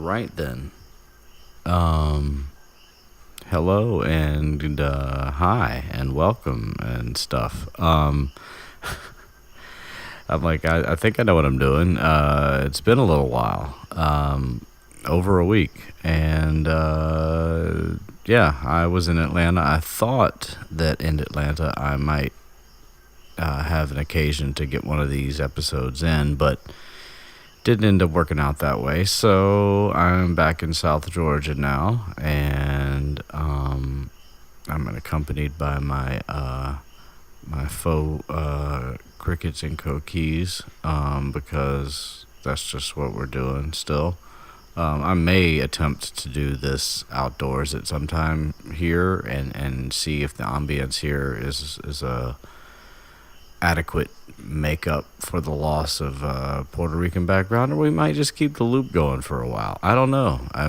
right then. Um, Hello and hi and welcome and stuff. I'm like, I think I know what I'm doing. It's been a little while, over a week, and yeah, I was in Atlanta. I thought that in Atlanta I might have an occasion to get one of these episodes in, but didn't end up working out that way. So I'm back in South Georgia now, and I'm accompanied by my faux crickets and coquilles, because that's just what we're doing still. I may attempt to do this outdoors at some time here, and see if the ambience here is a adequate makeup for the loss of Puerto Rican background, or we might just keep the loop going for a while. I don't know. I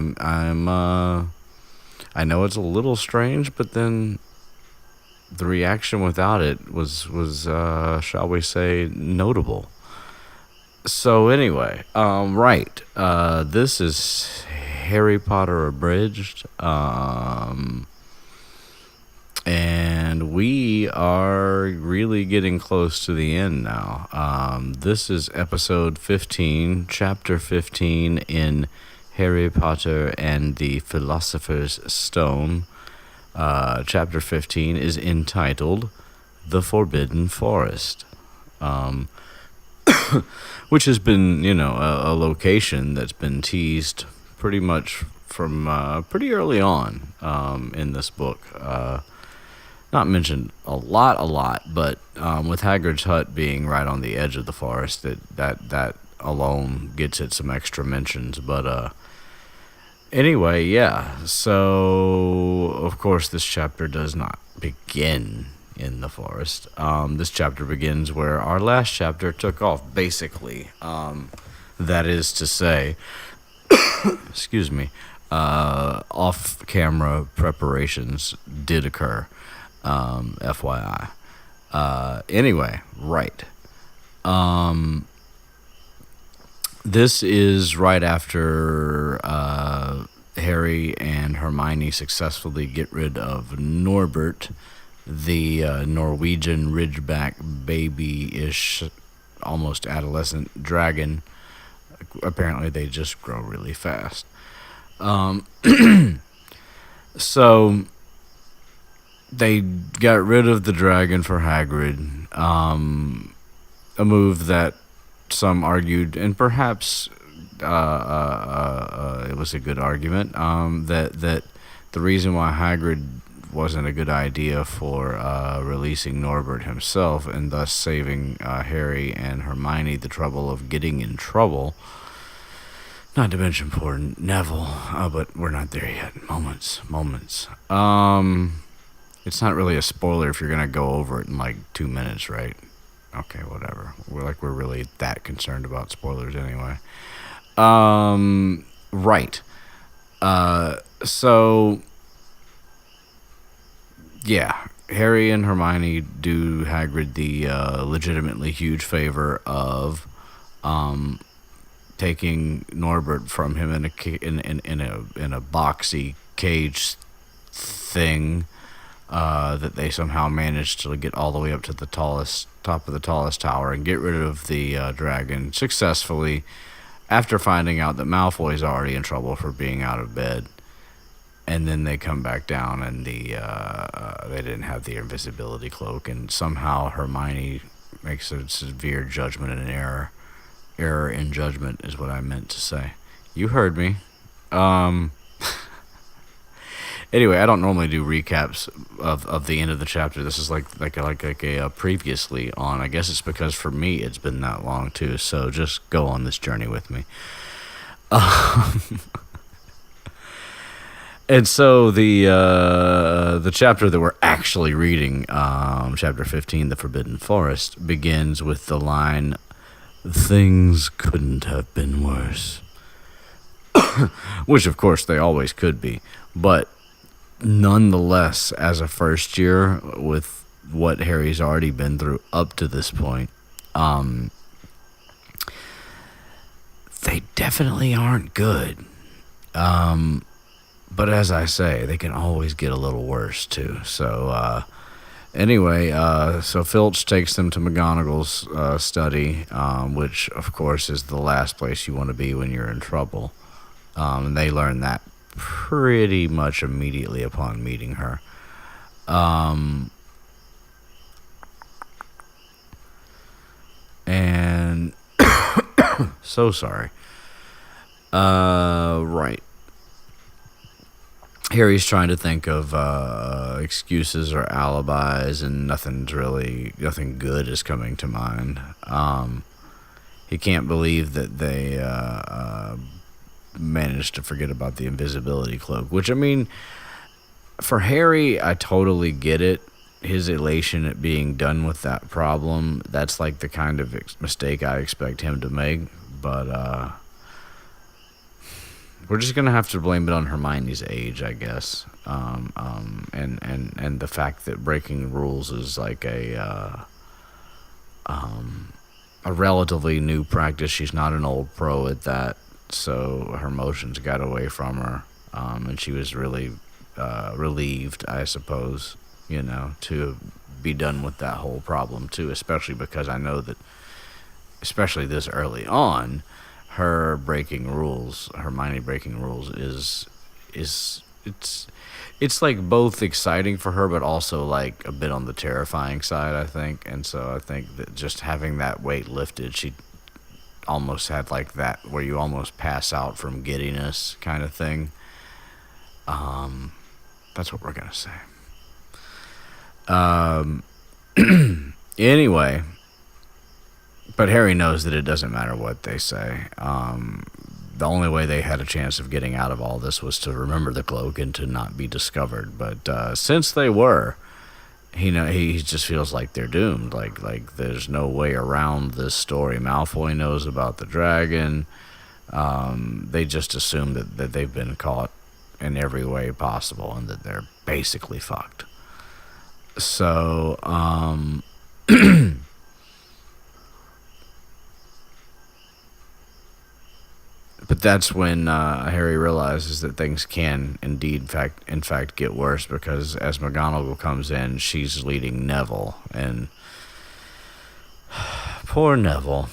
know it's a little strange, but then the reaction without it was shall we say, notable. So anyway, right. This is Harry Potter Abridged. And we are really getting close to the end now. This is episode 15, chapter 15 in Harry Potter and the Philosopher's Stone. Chapter 15 is entitled The Forbidden Forest, which has been, a location that's been teased pretty much from pretty early on in this book. Not mentioned a lot, but with Hagrid's hut being right on the edge of the forest, that alone gets it some extra mentions. But anyway, yeah. So of course, this chapter does not begin in the forest. This chapter begins where our last chapter took off, basically. That is to say, excuse me, off-camera preparations did occur. FYI. Anyway, right. This is right after Harry and Hermione successfully get rid of Norbert, the Norwegian Ridgeback baby-ish, almost adolescent dragon. Apparently they just grow really fast. So they got rid of the dragon for Hagrid, a move that some argued, and perhaps it was a good argument, that the reason why Hagrid wasn't a good idea for releasing Norbert himself, and thus saving Harry and Hermione the trouble of getting in trouble, not to mention poor Neville, but we're not there yet. Moments. It's not really a spoiler if you're going to go over it in like 2 minutes, right? Okay, whatever. We're really that concerned about spoilers anyway. Right. So, yeah. Harry and Hermione do Hagrid the legitimately huge favor of taking Norbert from him in a boxy cage thing. That they somehow managed to get all the way up to the top of the tallest tower and get rid of the dragon successfully, after finding out that Malfoy's already in trouble for being out of bed. And then they come back down, and they didn't have the invisibility cloak, and somehow Hermione makes a severe judgment and an error in judgment is what I meant to say. You heard me. Anyway, I don't normally do recaps of the end of the chapter. This is like a previously on. I guess it's because for me it's been that long too. So just go on this journey with me. And so the chapter that we're actually reading, chapter 15, The Forbidden Forest, begins with the line, "Things couldn't have been worse," which of course they always could be, but nonetheless, as a first year with what Harry's already been through up to this point, they definitely aren't good. But as I say, they can always get a little worse too. So anyway, so Filch takes them to McGonagall's study, which of course is the last place you want to be when you're in trouble. And they learn that pretty much immediately upon meeting her. And so sorry. Right. Harry's trying to think of excuses or alibis, and nothing good is coming to mind. He can't believe that they managed to forget about the invisibility cloak, which, I mean, for Harry, I totally get it. His elation at being done with that problem, that's like the kind of mistake I expect him to make, but we're just gonna have to blame it on Hermione's age, I guess, and the fact that breaking rules is like a relatively new practice. She's not an old pro at that, so her emotions got away from her, and she was really relieved, I suppose, to be done with that whole problem too. Especially because I know that, especially this early on, Hermione breaking rules it's like both exciting for her, but also like a bit on the terrifying side, I think. And so I think that just having that weight lifted, she almost had like that where you almost pass out from giddiness kind of thing. That's what we're gonna say. Anyway, but Harry knows that it doesn't matter what they say. The only way they had a chance of getting out of all this was to remember the cloak and to not be discovered. But since they were, he just feels like they're doomed. Like there's no way around this story. Malfoy knows about the dragon. They just assume that they've been caught in every way possible and that they're basically fucked. So, but that's when Harry realizes that things can indeed, in fact, get worse, because as McGonagall comes in, she's leading Neville, and poor Neville,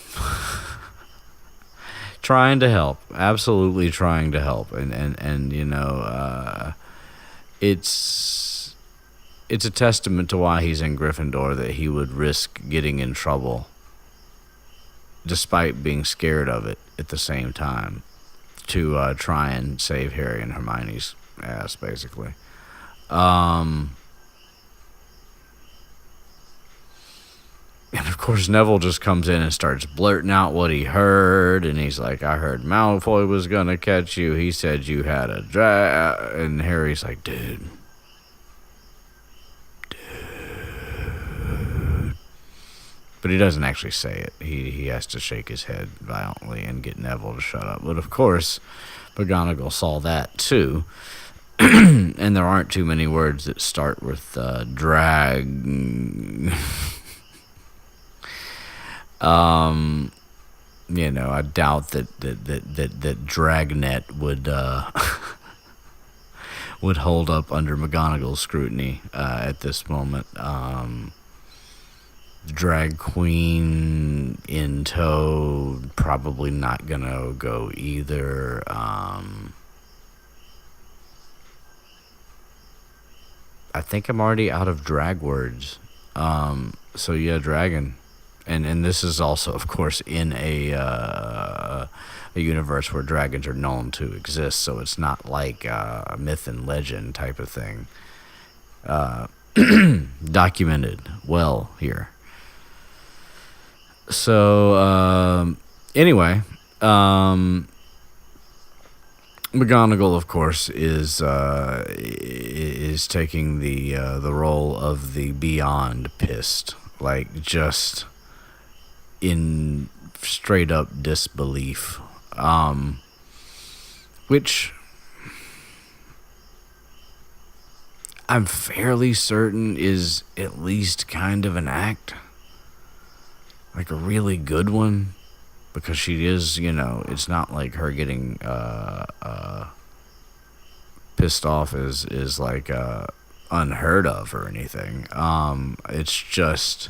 trying to help, absolutely trying to help, and it's a testament to why he's in Gryffindor, that he would risk getting in trouble despite being scared of it at the same time, to try and save Harry and Hermione's ass, basically. And of course Neville just comes in and starts blurting out what he heard, and he's like, I heard Malfoy was gonna catch you, he said you had a and Harry's like, dude. But he doesn't actually say it. He has to shake his head violently and get Neville to shut up. But of course, McGonagall saw that too. And there aren't too many words that start with drag. I doubt that Dragnet would would hold up under McGonagall's scrutiny at this moment. Drag queen in tow, probably not gonna go either. I think I'm already out of drag words. So yeah, dragon, and this is also, of course, in a universe where dragons are known to exist. So it's not like a myth and legend type of thing. Documented well here. So, anyway, McGonagall, of course, is taking the role of the beyond pissed, like just in straight up disbelief, which I'm fairly certain is at least kind of an act. Like a really good one, because she is, it's not like her getting pissed off is like unheard of or anything. It's just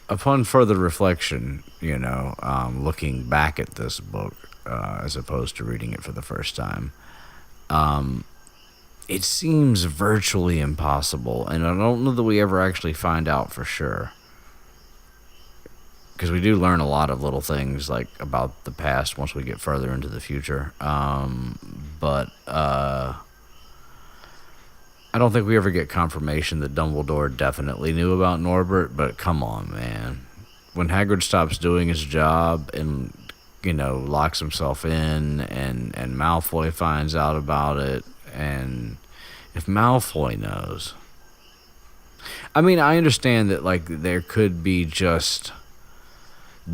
upon further reflection, looking back at this book as opposed to reading it for the first time, it seems virtually impossible, and I don't know that we ever actually find out for sure. Because we do learn a lot of little things like about the past once we get further into the future. But I don't think we ever get confirmation that Dumbledore definitely knew about Norbert. But come on, man. When Hagrid stops doing his job and, locks himself in and Malfoy finds out about it, and if Malfoy knows... I mean, I understand that, like, there could be just...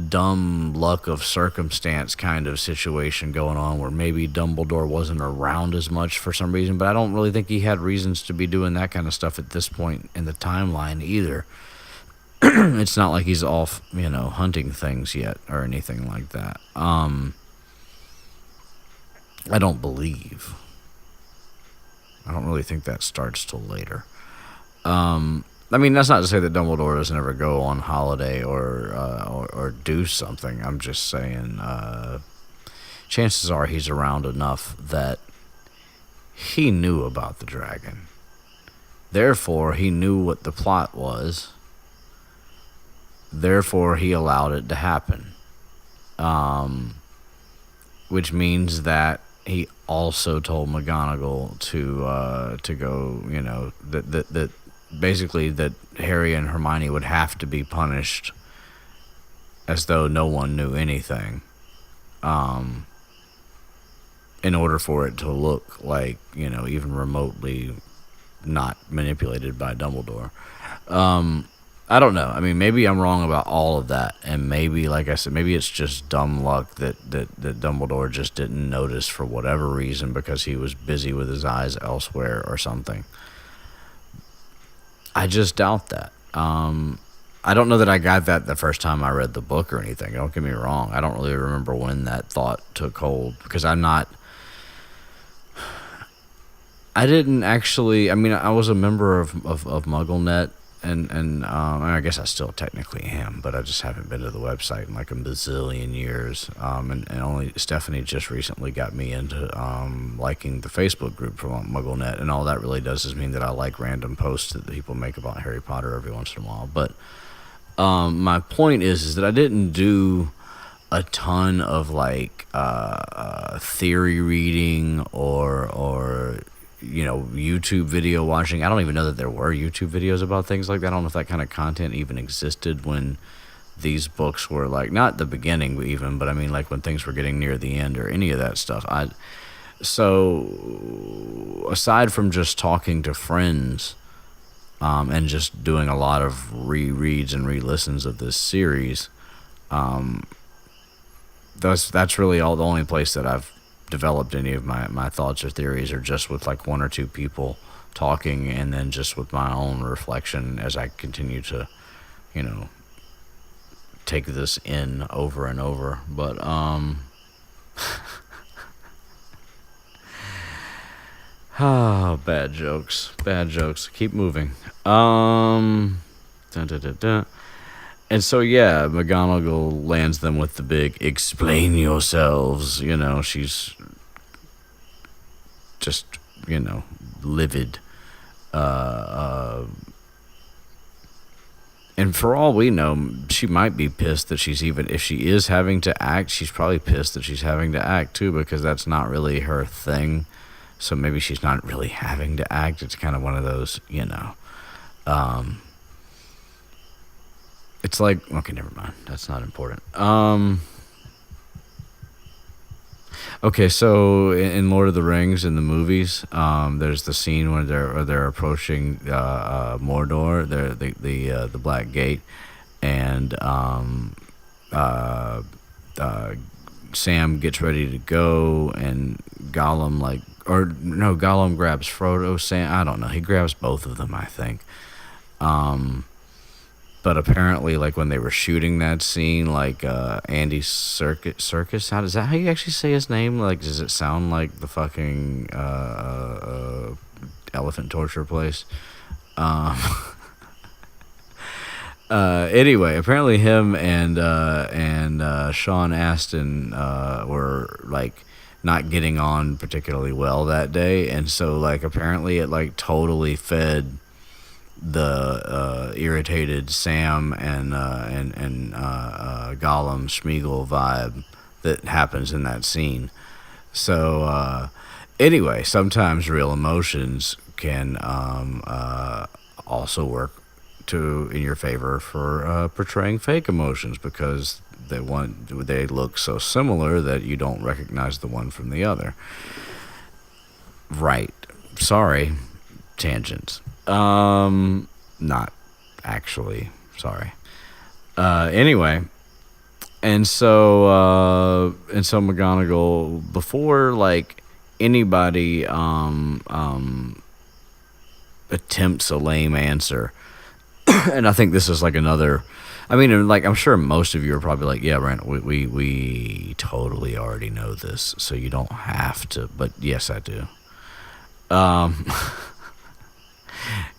dumb luck of circumstance kind of situation going on where maybe Dumbledore wasn't around as much for some reason, but I don't really think he had reasons to be doing that kind of stuff at this point in the timeline either. It's not like he's off, hunting things yet or anything like that. I don't believe. I don't really think that starts till later. I mean, that's not to say that Dumbledore doesn't ever go on holiday or do something. I'm just saying, chances are he's around enough that he knew about the dragon. Therefore, he knew what the plot was. Therefore, he allowed it to happen. Which means that he also told McGonagall to go, that basically that Harry and Hermione would have to be punished as though no one knew anything, in order for it to look like, even remotely not manipulated by Dumbledore. I don't know. I mean, maybe I'm wrong about all of that, and maybe, like I said, maybe it's just dumb luck that Dumbledore just didn't notice for whatever reason because he was busy with his eyes elsewhere or something. I just doubt that. I don't know that I got that the first time I read the book or anything. Don't get me wrong. I don't really remember when that thought took hold because I didn't actually. I mean, I was a member of MuggleNet, and I guess I still technically am, but I just haven't been to the website in like a bazillion years. And only Stephanie just recently got me into liking the Facebook group for MuggleNet, and all that really does is mean that I like random posts that people make about Harry Potter every once in a while. But my point is that I didn't do a ton of like theory reading or YouTube video watching. I don't even know that there were YouTube videos about things like that. I don't know if that kind of content even existed when these books were like, not the beginning even, but I mean like when things were getting near the end or any of that stuff. So aside from just talking to friends and just doing a lot of rereads and re-listens of this series, that's really the only place that I've developed any of my thoughts or theories, are just with like one or two people talking, and then just with my own reflection as I continue to take this in over and over. But bad jokes, keep moving. Dun, dun, dun, dun. And so, yeah, McGonagall lands them with the big, explain yourselves. She's just, livid. And for all we know, she might be pissed that if she is having to act, she's probably pissed that she's having to act too, because that's not really her thing. So maybe she's not really having to act. It's kind of one of those, it's like, okay, never mind. That's not important. Okay, so in Lord of the Rings, in the movies, there's the scene where they're approaching Mordor, the Black Gate, and Sam gets ready to go, and Gollum Gollum grabs Frodo. Sam, I don't know. He grabs both of them, I think. but apparently, like when they were shooting that scene, like Andy Circus, how you actually say his name? Like, does it sound like the fucking elephant torture place? Um, anyway, apparently him and Sean Astin were like not getting on particularly well that day, and so like apparently it like totally fed the irritated Sam and Gollum Schmeagol vibe that happens in that scene. So anyway, sometimes real emotions can also work to in your favor for portraying fake emotions because they look so similar that you don't recognize the one from the other. Right. Sorry. Tangents. Not actually. Sorry. Anyway, and so McGonagall, before like anybody attempts a lame answer, and I think this is like another. I mean, like I'm sure most of you are probably like, yeah, Brent, we totally already know this, so you don't have to. But yes, I do.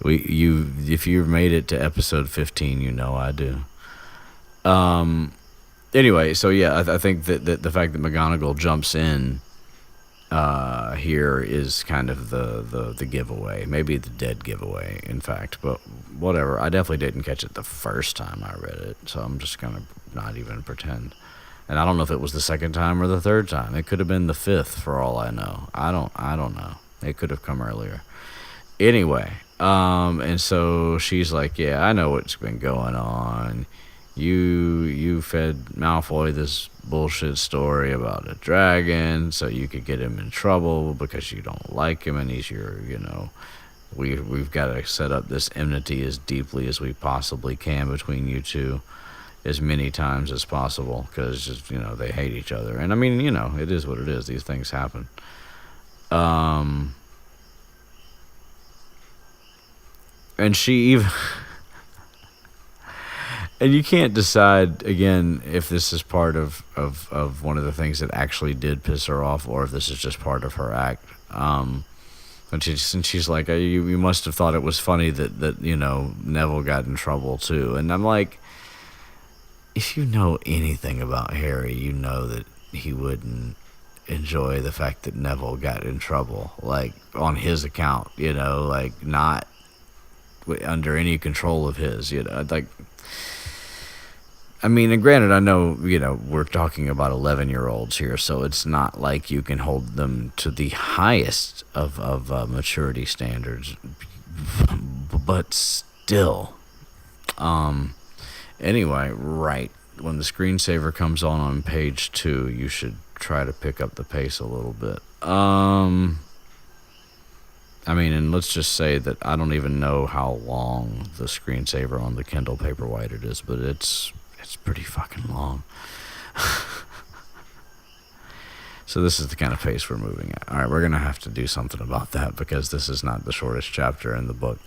If you've made it to episode 15, you know I do. Anyway, so yeah, I think that the fact that McGonagall jumps in here is kind of the giveaway, maybe the dead giveaway, in fact. But whatever, I definitely didn't catch it the first time I read it, so I'm just gonna not even pretend. And I don't know if it was the second time or the third time. It could have been the fifth, for all I know. I don't know. It could have come earlier. Anyway, and so she's like, yeah, I know what's been going on. You fed Malfoy this bullshit story about a dragon so you could get him in trouble because you don't like him and he's your, we've got to set up this enmity as deeply as we possibly can between you two as many times as possible because, they hate each other. And I mean, it is what it is. These things happen. And she even... And you can't decide, again, if this is part of one of the things that actually did piss her off or if this is just part of her act. And she's like, you must have thought it was funny that Neville got in trouble too. And I'm like, if you know anything about Harry, you know that he wouldn't enjoy the fact that Neville got in trouble, like on his account, like not under any control of his, like... I mean, and granted, I know, we're talking about 11-year-olds here, so it's not like you can hold them to the highest of maturity standards, but still. Anyway, right, when the screensaver comes on page 2, you should try to pick up the pace a little bit. I mean, and let's just say that I don't even know how long the screensaver on the Kindle Paperwhite it is, but it's pretty fucking long. So this is the kind of pace we're moving at. All right, we're going to have to do something about that because this is not the shortest chapter in the book.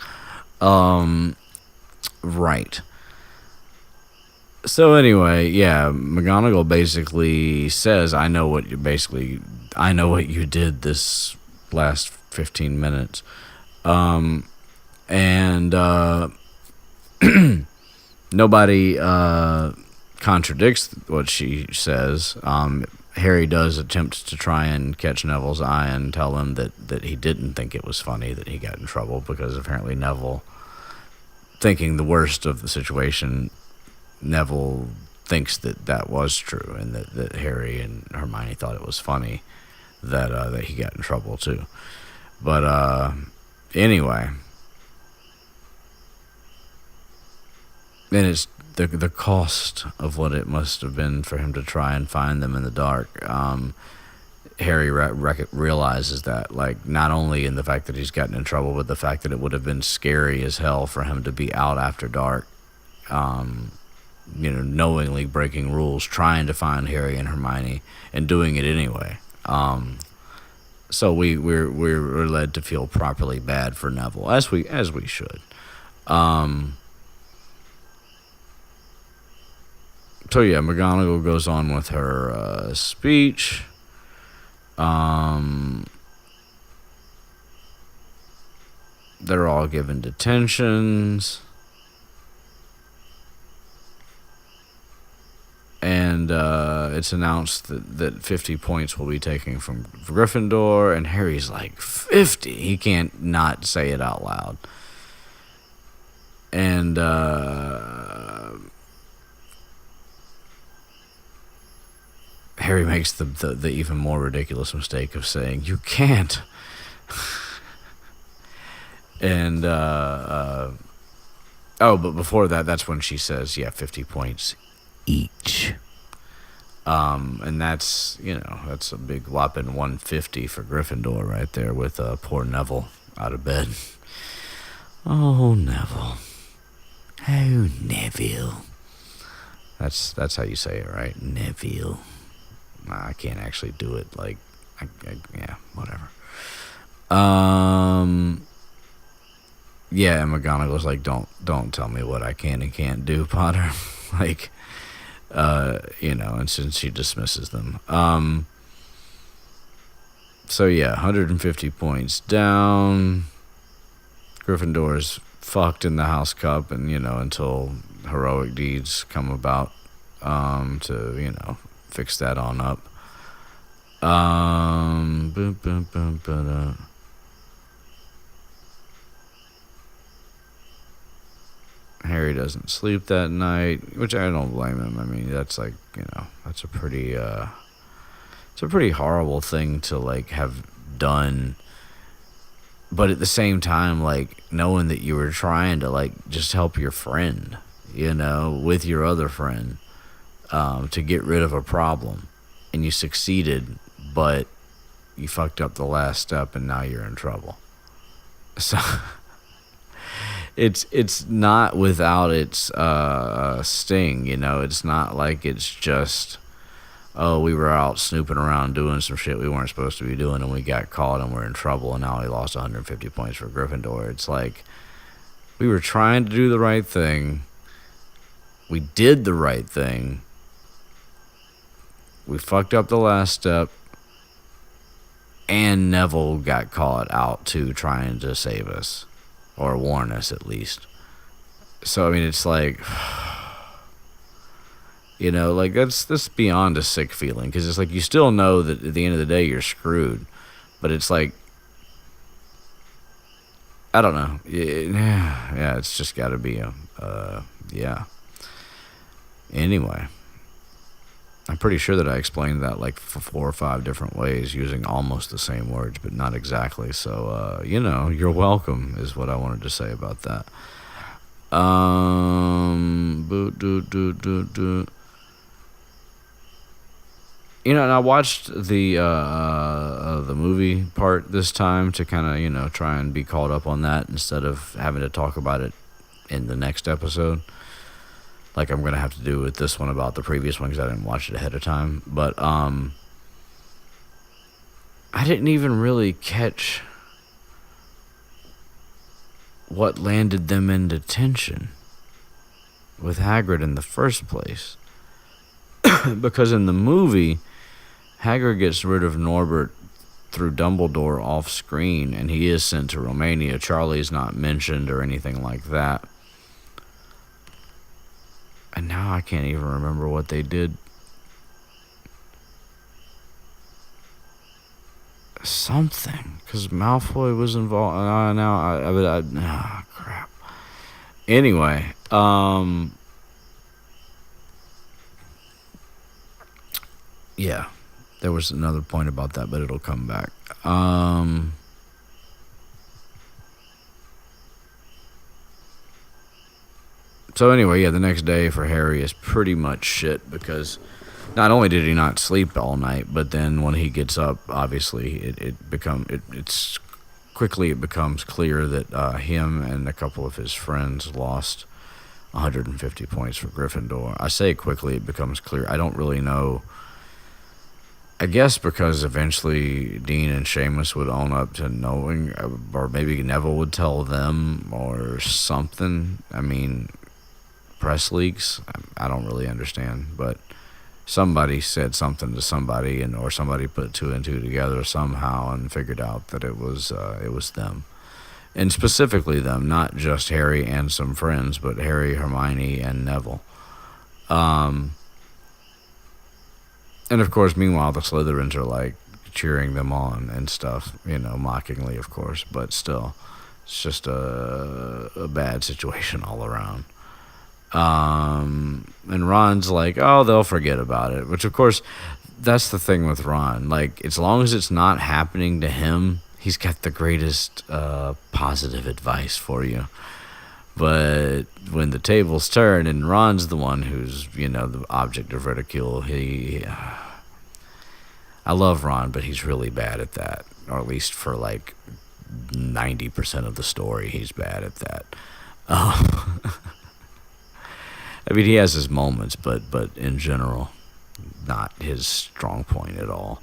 Right. So anyway, yeah, McGonagall basically says, I know what you did this last 15 minutes. Nobody contradicts what she says. Harry does attempt to try and catch Neville's eye and tell him that he didn't think it was funny that he got in trouble because apparently Neville, thinking the worst of the situation, Neville thinks that was true and that Harry and Hermione thought it was funny that he got in trouble too. But anyway... And it's the cost of what it must have been for him to try and find them in the dark. Harry realizes that, like, not only in the fact that he's gotten in trouble, but the fact that it would have been scary as hell for him to be out after dark, knowingly breaking rules, trying to find Harry and Hermione, and doing it anyway. So we're led to feel properly bad for Neville, as we should. So yeah, McGonagall goes on with her speech. They're all given detentions. And it's announced that 50 points will be taken from Gryffindor. And Harry's like, 50? He can't not say it out loud. And Harry makes the even more ridiculous mistake of saying, you can't. And, but before that, that's when she says, 50 points each. And that's a big whopping 150 for Gryffindor right there with poor Neville out of bed. Oh, Neville. Oh, Neville. That's how you say it, right? Neville. I can't actually do it. Like, whatever. Yeah, and McGonagall's like, don't tell me what I can and can't do, Potter. Like, and since she dismisses them. So yeah, 150 points down. Gryffindor's fucked in the House Cup, and until heroic deeds come about, to fix that on up. Harry doesn't sleep that night, which I don't blame him. I mean, that's like, that's a pretty, it's a pretty horrible thing to like have done. But at the same time, like knowing that you were trying to like just help your friend, with your other friend, to get rid of a problem, and you succeeded, but you fucked up the last step, and now you're in trouble. So. It's not without its sting, It's not like it's just, we were out snooping around doing some shit we weren't supposed to be doing, and we got caught and we're in trouble, and now we lost 150 points for Gryffindor. It's like we were trying to do the right thing. We did the right thing. We fucked up the last step, and Neville got caught out too, trying to save us. Or warn us, at least. So, I mean, it's like, like, that's beyond a sick feeling. Because it's like, you still know that at the end of the day, you're screwed. But it's like, I don't know. Yeah, it's just got to be yeah. Anyway. I'm pretty sure that I explained that like for 4 or 5 different ways using almost the same words, but not exactly. So, you're welcome is what I wanted to say about that. And I watched the movie part this time to kind of, try and be caught up on that instead of having to talk about it in the next episode. Like I'm going to have to do with this one about the previous one because I didn't watch it ahead of time. But I didn't even really catch what landed them in detention with Hagrid in the first place. Because in the movie, Hagrid gets rid of Norbert through Dumbledore off screen, and he is sent to Romania. Charlie's not mentioned or anything like that. And now I can't even remember what they did. Something. Because Malfoy was involved. Crap. Anyway. Yeah. There was another point about that, but it'll come back. So anyway, the next day for Harry is pretty much shit because not only did he not sleep all night, but then when he gets up, obviously it becomes clear that him and a couple of his friends lost 150 points for Gryffindor. I say quickly it becomes clear. I don't really know. I guess because eventually Dean and Seamus would own up to knowing, or maybe Neville would tell them or something. I mean, press leaks. I don't really understand, but somebody said something to somebody, or somebody put two and two together somehow and figured out that it was them, and specifically them, not just Harry and some friends, but Harry, Hermione, and Neville. And of course, meanwhile, the Slytherins are like cheering them on and stuff, mockingly, of course, but still, it's just a bad situation all around. And Ron's like, oh, they'll forget about it, which of course, that's the thing with Ron. Like, as long as it's not happening to him, he's got the greatest positive advice for you. But when the tables turn and Ron's the one who's, the object of ridicule, I love Ron, but he's really bad at that. Or at least for like 90% of the story, he's bad at that. I mean, he has his moments, but in general, not his strong point at all.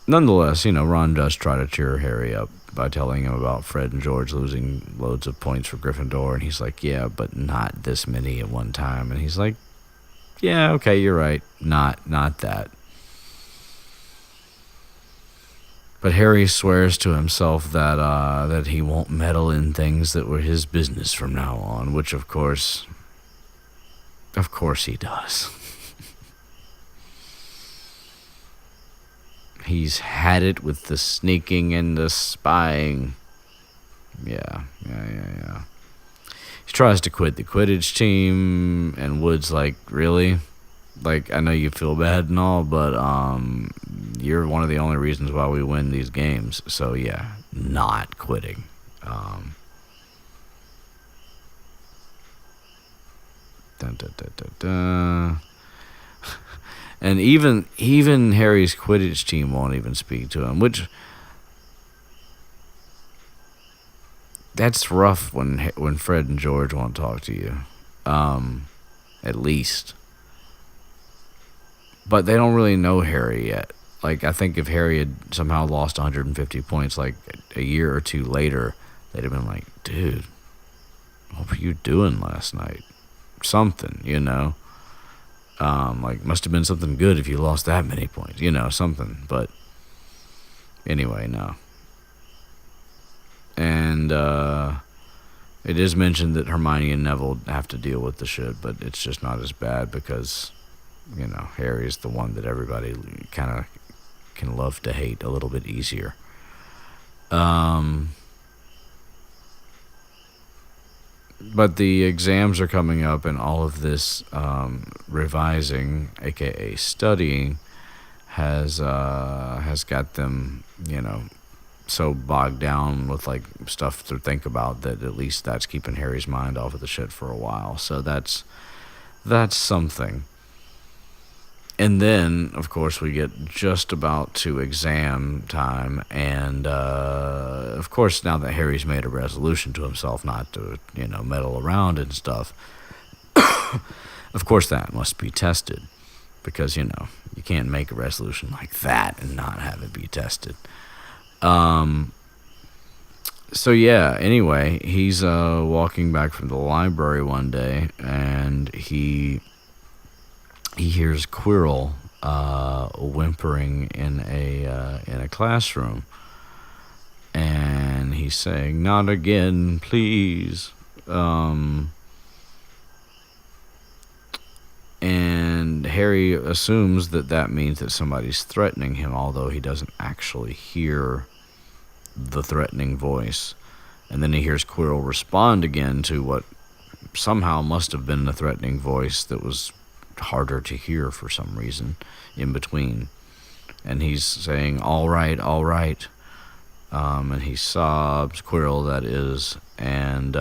Nonetheless, Ron does try to cheer Harry up by telling him about Fred and George losing loads of points for Gryffindor, and he's like, yeah, but not this many at one time. And he's like, yeah, okay, you're right, not that. But Harry swears to himself that he won't meddle in things that were his business from now on, which of course he does. He's had it with the sneaking and the spying. Yeah. He tries to quit the Quidditch team, and Wood's like, really? Like, I know you feel bad and all, but you're one of the only reasons why we win these games. So yeah, not quitting. Dun, dun, dun, dun, dun. And even Harry's Quidditch team won't even speak to him, which that's rough when Fred and George won't talk to you, at least. But they don't really know Harry yet. Like, I think if Harry had somehow lost 150 points, like a year or two later, they'd have been like, dude, what were you doing last night? Something, like, must have been something good if you lost that many points, something. But anyway, no. And it is mentioned that Hermione and Neville have to deal with the shit, but it's just not as bad because, Harry's the one that everybody kind of can love to hate a little bit easier. But the exams are coming up, and all of this revising, aka studying, has got them, so bogged down with like stuff to think about that at least that's keeping Harry's mind off of the shit for a while. So that's something. And then, of course, we get just about to exam time, and of course, now that Harry's made a resolution to himself not to, meddle around and stuff, of course that must be tested, because, you can't make a resolution like that and not have it be tested. So yeah, anyway, he's walking back from the library one day, and he hears Quirrell whimpering in a classroom, and he's saying, "Not again, please." And Harry assumes that means that somebody's threatening him, although he doesn't actually hear the threatening voice. And then he hears Quirrell respond again to what somehow must have been the threatening voice that was harder to hear for some reason in between. And he's saying, all right. And he sobs, Quirrell that is, and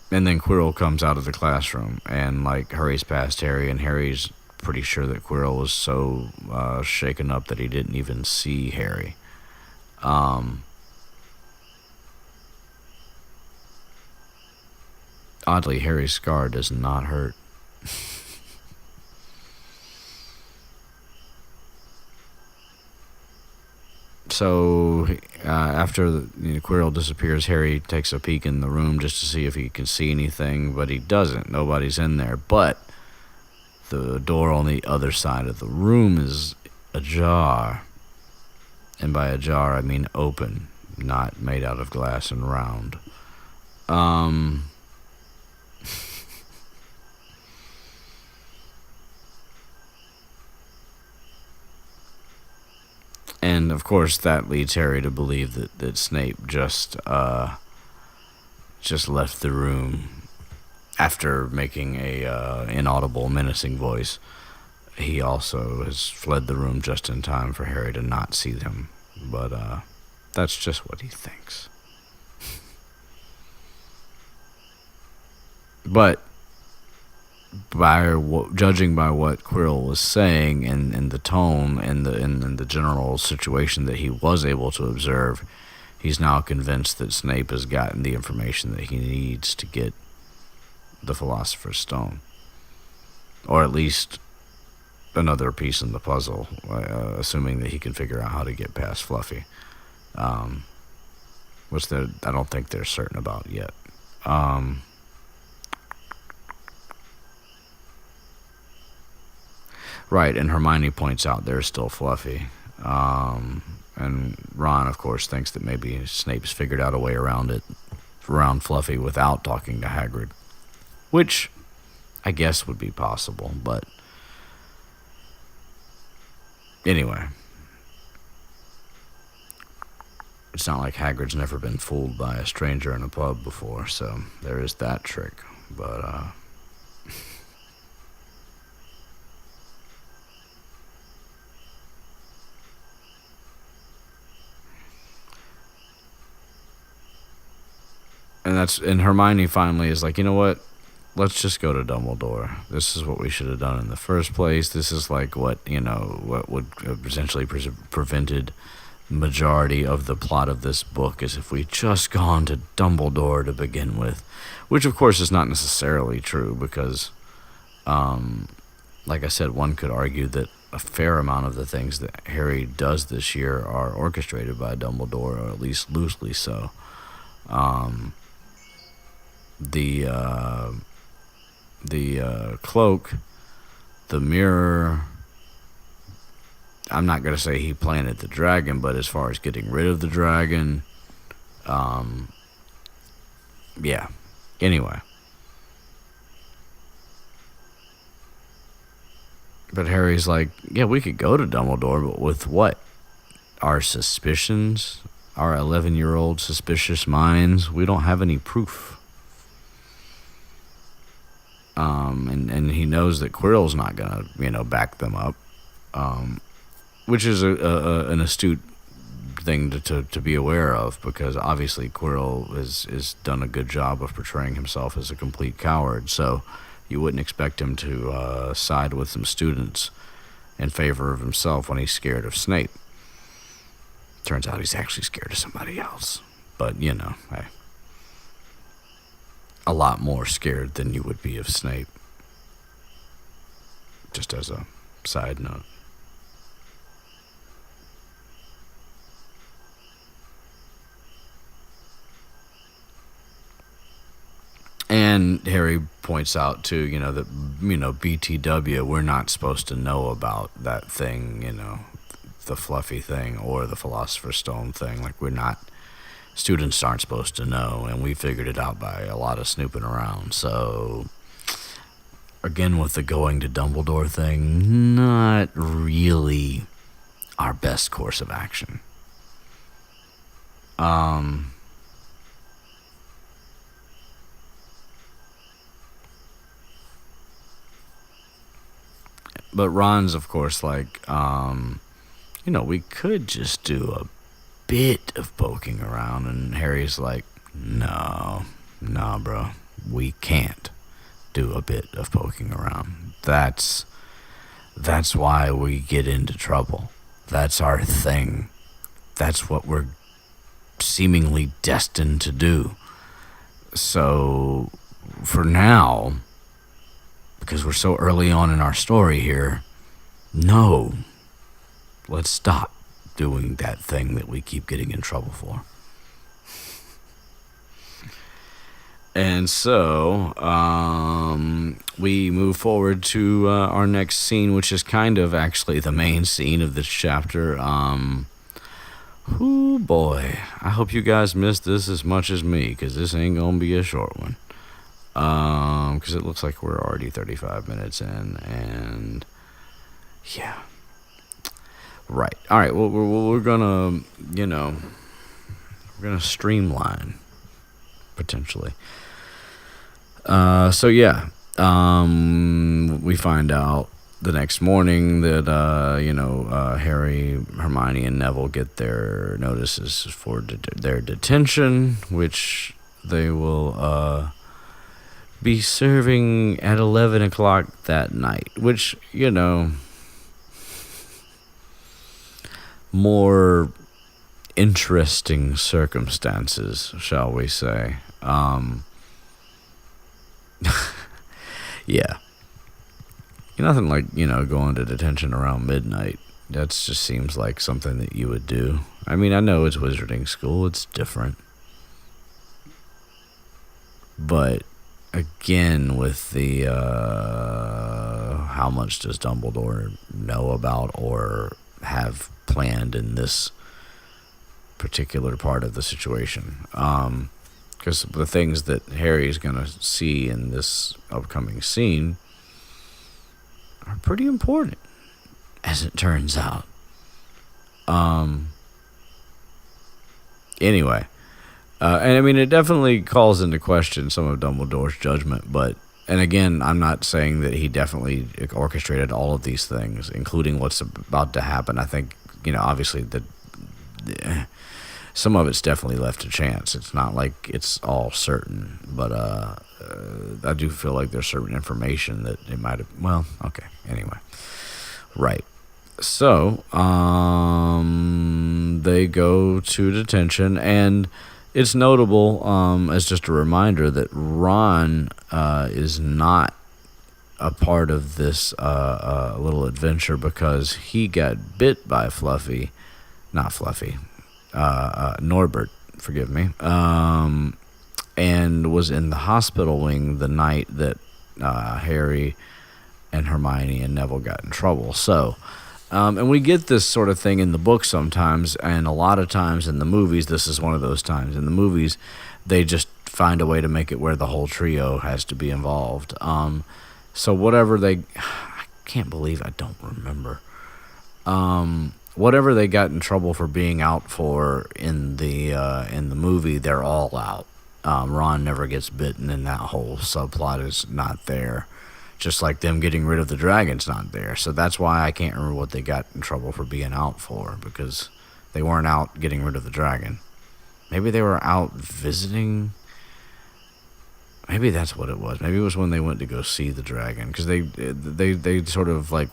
then Quirrell comes out of the classroom and like hurries past Harry, and Harry's pretty sure that Quirrell was so shaken up that he didn't even see Harry. Oddly, Harry's scar does not hurt. So after Quirrell disappears, Harry takes a peek in the room just to see if he can see anything, but he doesn't. Nobody's in there. But the door on the other side of the room is ajar. And by ajar, I mean open, not made out of glass and round. And of course, that leads Harry to believe that Snape just left the room after making a inaudible, menacing voice. He also has fled the room just in time for Harry to not see them. But that's just what he thinks. But judging by what Quirrell was saying and the tone and the general situation that he was able to observe, he's now convinced that Snape has gotten the information that he needs to get the Philosopher's Stone, or at least another piece in the puzzle, assuming that he can figure out how to get past Fluffy, which I don't think they're certain about yet. Right, and Hermione points out there's still Fluffy. And Ron, of course, thinks that maybe Snape's figured out a way around Fluffy without talking to Hagrid. Which I guess would be possible, but anyway. It's not like Hagrid's never been fooled by a stranger in a pub before, so there is that trick. But, and Hermione finally is like, you know what? Let's just go to Dumbledore. This is what we should have done in the first place. This is like what would have essentially prevented majority of the plot of this book, is if we just gone to Dumbledore to begin with. Which, of course, is not necessarily true because, like I said, one could argue that a fair amount of the things that Harry does this year are orchestrated by Dumbledore, or at least loosely so. The cloak, the mirror. I'm not going to say he planted the dragon, but as far as getting rid of the dragon, yeah. Anyway. But Harry's like, yeah, we could go to Dumbledore, but with what? Our suspicions? Our 11-year-old suspicious minds? We don't have any proof. And he knows that Quirrell's not going to, back them up. Which is an astute thing to be aware of, because obviously Quirrell has done a good job of portraying himself as a complete coward, so you wouldn't expect him to side with some students in favor of himself when he's scared of Snape. Turns out he's actually scared of somebody else, but hey, a lot more scared than you would be of Snape, just as a side note. And Harry points out, too, that, BTW, we're not supposed to know about that thing, the Fluffy thing or the Philosopher's Stone thing. Like, students aren't supposed to know, and we figured it out by a lot of snooping around. So, again, with the going to Dumbledore thing, not really our best course of action. But Ron's, of course, like, we could just do a bit of poking around. And Harry's like, no, bro, we can't do a bit of poking around. That's why we get into trouble. That's our thing. That's what we're seemingly destined to do. So, for now, because we're so early on in our story here, no, let's stop doing that thing that we keep getting in trouble for. And so we move forward to our next scene, which is kind of actually the main scene of this chapter. Whoo boy, I hope you guys missed this as much as me, because this ain't gonna be a short one. Because it looks like we're already 35 minutes in, and yeah. Right. All right. Well, we're gonna, we're gonna streamline potentially. So yeah, we find out the next morning that Harry, Hermione, and Neville get their notices for their detention, which they will be serving at 11 o'clock that night, which, more interesting circumstances, shall we say. Yeah. Nothing like, going to detention around midnight. That just seems like something that you would do. I mean, I know it's wizarding school. It's different. But, again, with the, how much does Dumbledore know about or have planned in this particular part of the situation? Because the things that Harry's going to see in this upcoming scene are pretty important, as it turns out. Anyway, and I mean, it definitely calls into question some of Dumbledore's judgment, and again, I'm not saying that he definitely orchestrated all of these things, including what's about to happen. I think, obviously some of it's definitely left to chance. It's not like it's all certain, but I do feel like there's certain information that it might have. Well, okay. Anyway, right. So they go to detention, and it's notable as just a reminder that Ron is not a part of this little adventure because he got bit by Norbert, forgive me, and was in the hospital wing the night that Harry and Hermione and Neville got in trouble. So, and we get this sort of thing in the book sometimes, and a lot of times in the movies, this is one of those times. In the movies, they just find a way to make it where the whole trio has to be involved. So whatever I can't believe I don't remember. Whatever they got in trouble for being out for in the movie, they're all out. Ron never gets bitten, and that whole subplot is not there. Just like them getting rid of the dragon's not there. So that's why I can't remember what they got in trouble for being out for, because they weren't out getting rid of the dragon. Maybe they were out visiting. Maybe that's what it was. Maybe it was when they went to go see the dragon, because they sort of like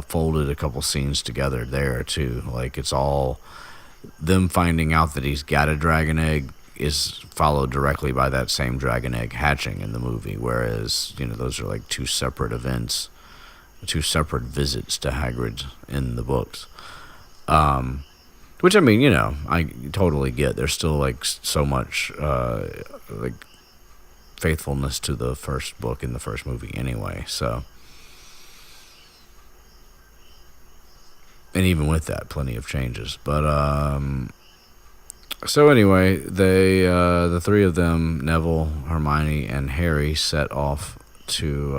folded a couple scenes together there too. Like it's all them finding out that he's got a dragon egg is followed directly by that same dragon egg hatching in the movie, whereas those are like two separate events, two separate visits to Hagrid in the books. Which I mean, I totally get. There's still like so much like faithfulness to the first book in the first movie anyway, so, and even with that, plenty of changes. But so anyway, they the three of them, Neville, Hermione, and Harry, set off to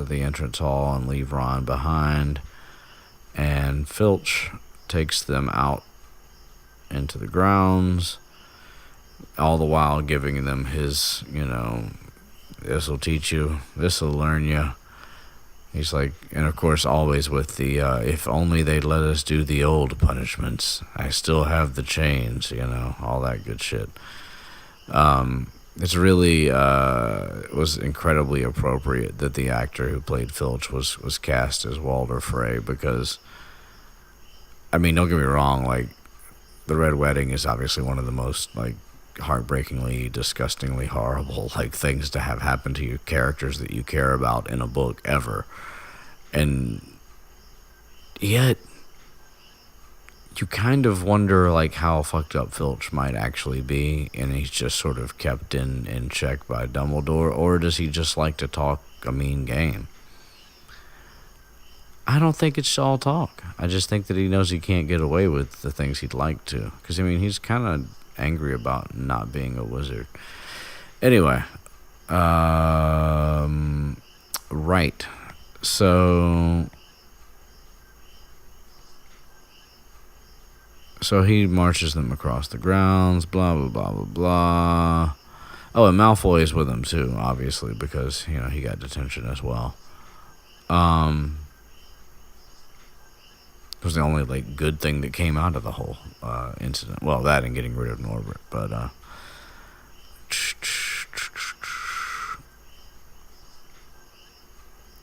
the entrance hall and leave Ron behind, and Filch takes them out into the grounds, all the while giving them his, this'll teach you, this'll learn you. He's like, and of course always with the, if only they'd let us do the old punishments. I still have the chains, all that good shit. It's really, was incredibly appropriate that the actor who played Filch was cast as Walder Frey, because, I mean, don't get me wrong, like, The Red Wedding is obviously one of the most, like, heartbreakingly, disgustingly horrible, like, things to have happen to your characters that you care about in a book ever. And yet you kind of wonder like how fucked up Filch might actually be, and he's just sort of kept in check by Dumbledore, or does he just like to talk a mean game? I don't think it's all talk. I just think that he knows he can't get away with the things he'd like to. Because, I mean, he's kind of angry about not being a wizard. Anyway. Right. So he marches them across the grounds, blah, blah, blah, blah, blah. Oh, and Malfoy is with him, too, obviously, because, he got detention as well. It was the only like good thing that came out of the whole incident. Well, that and getting rid of Norbert, but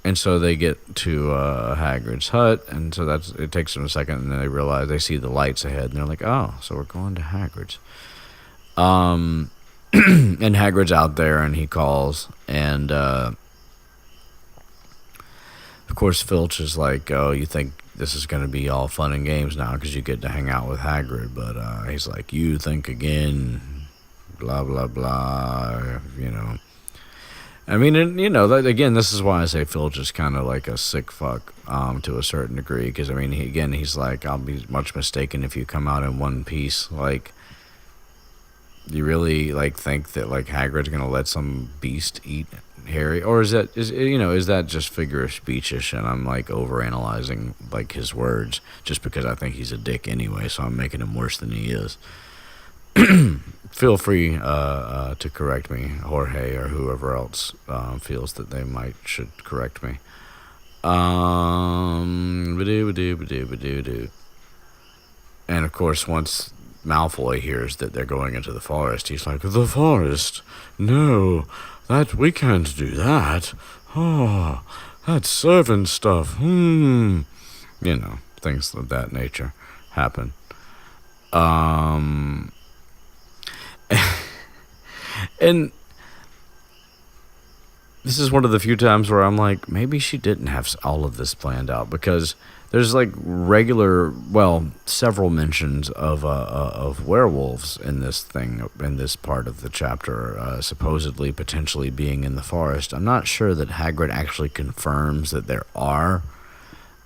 and so they get to Hagrid's hut, and so it takes them a second, and then they realize they see the lights ahead, and they're like, "Oh, so we're going to Hagrid's." And Hagrid's out there, and he calls, and of course Filch is like, "Oh, you think this is going to be all fun and games now because you get to hang out with Hagrid," but he's like, "You think again, blah, blah, blah," I mean, and, again, this is why I say Filch is kind of like a sick fuck to a certain degree, because, I mean, he's like, "I'll be much mistaken if you come out in one piece." Like, you really, like, think that, like, Hagrid's going to let some beast eat Harry? Or is that just figure of speechish, and I'm, like, overanalyzing, like, his words just because I think he's a dick anyway, so I'm making him worse than he is. Feel free to correct me, Jorge, or whoever else feels that they should correct me. And, of course, once Malfoy hears that they're going into the forest, he's like, "The forest? No, we can't do that. Oh, that's servant stuff. Things of that nature happen. And this is one of the few times where I'm like, maybe she didn't have all of this planned out, because there's like several mentions of werewolves in this part of the chapter, supposedly potentially being in the forest. I'm not sure that Hagrid actually confirms that there are,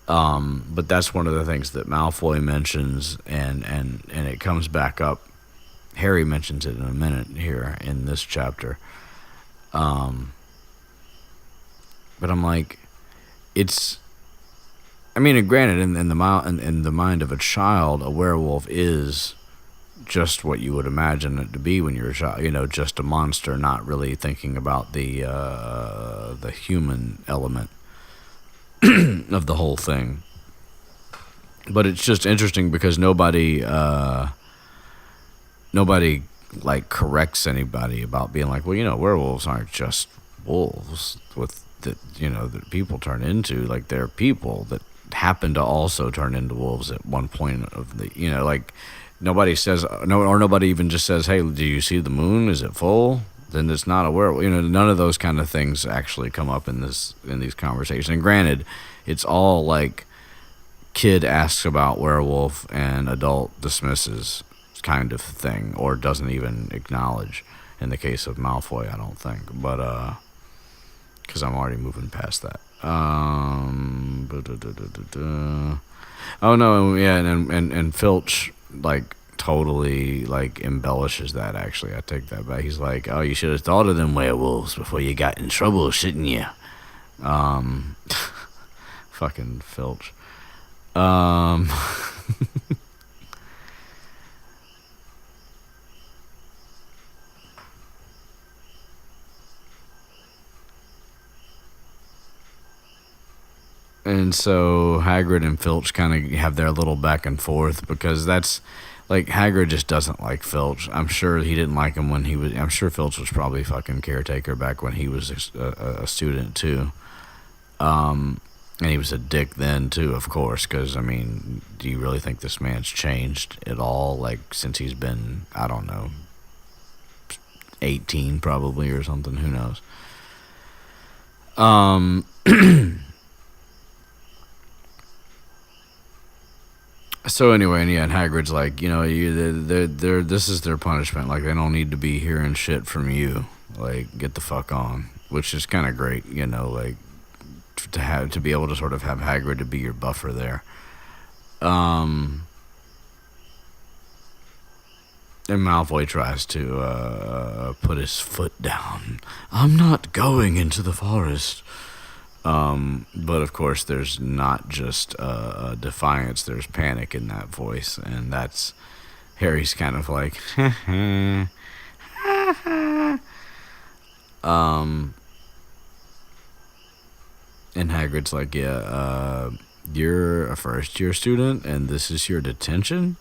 but that's one of the things that Malfoy mentions, and it comes back up. Harry mentions it in a minute here in this chapter. But I'm like, granted, in the mind of a child, a werewolf is just what you would imagine it to be when you're a child. Just a monster, not really thinking about the human element of the whole thing. But it's just interesting because nobody like corrects anybody about being like, well, werewolves aren't just wolves that people turn into. Like, they're people that happen to also turn into wolves at one point of the, like, nobody says, no, or nobody even just says, "Hey, do you see the moon? Is it full?" Then it's not a werewolf. None of those kind of things actually come up in these conversations. And granted, it's all like kid asks about werewolf and adult dismisses kind of thing, or doesn't even acknowledge. In the case of Malfoy, I don't think, but because I'm already moving past that. Oh no, yeah, and Filch like totally like embellishes that. Actually, I take that back. He's like, "Oh, you should have thought of them werewolves before you got in trouble, shouldn't you?" Fucking Filch. And so Hagrid and Filch kind of have their little back and forth, because that's like, Hagrid just doesn't like Filch. I'm sure he didn't like him when he was. I'm sure Filch was probably fucking caretaker back when he was a student too. And he was a dick then too, of course. Because do you really think this man's changed at all? Like, since he's been, I don't know, 18 probably or something. Who knows? So anyway, and yeah, and Hagrid's like, this is their punishment. Like, they don't need to be hearing shit from you. Like, get the fuck on. Which is kind of great, like to be able to sort of have Hagrid to be your buffer there. And Malfoy tries to put his foot down. I'm not going into the forest. But of course, there's not just defiance, there's panic in that voice, and that's Harry's kind of like, and Hagrid's like, yeah, you're a first year student, and this is your detention?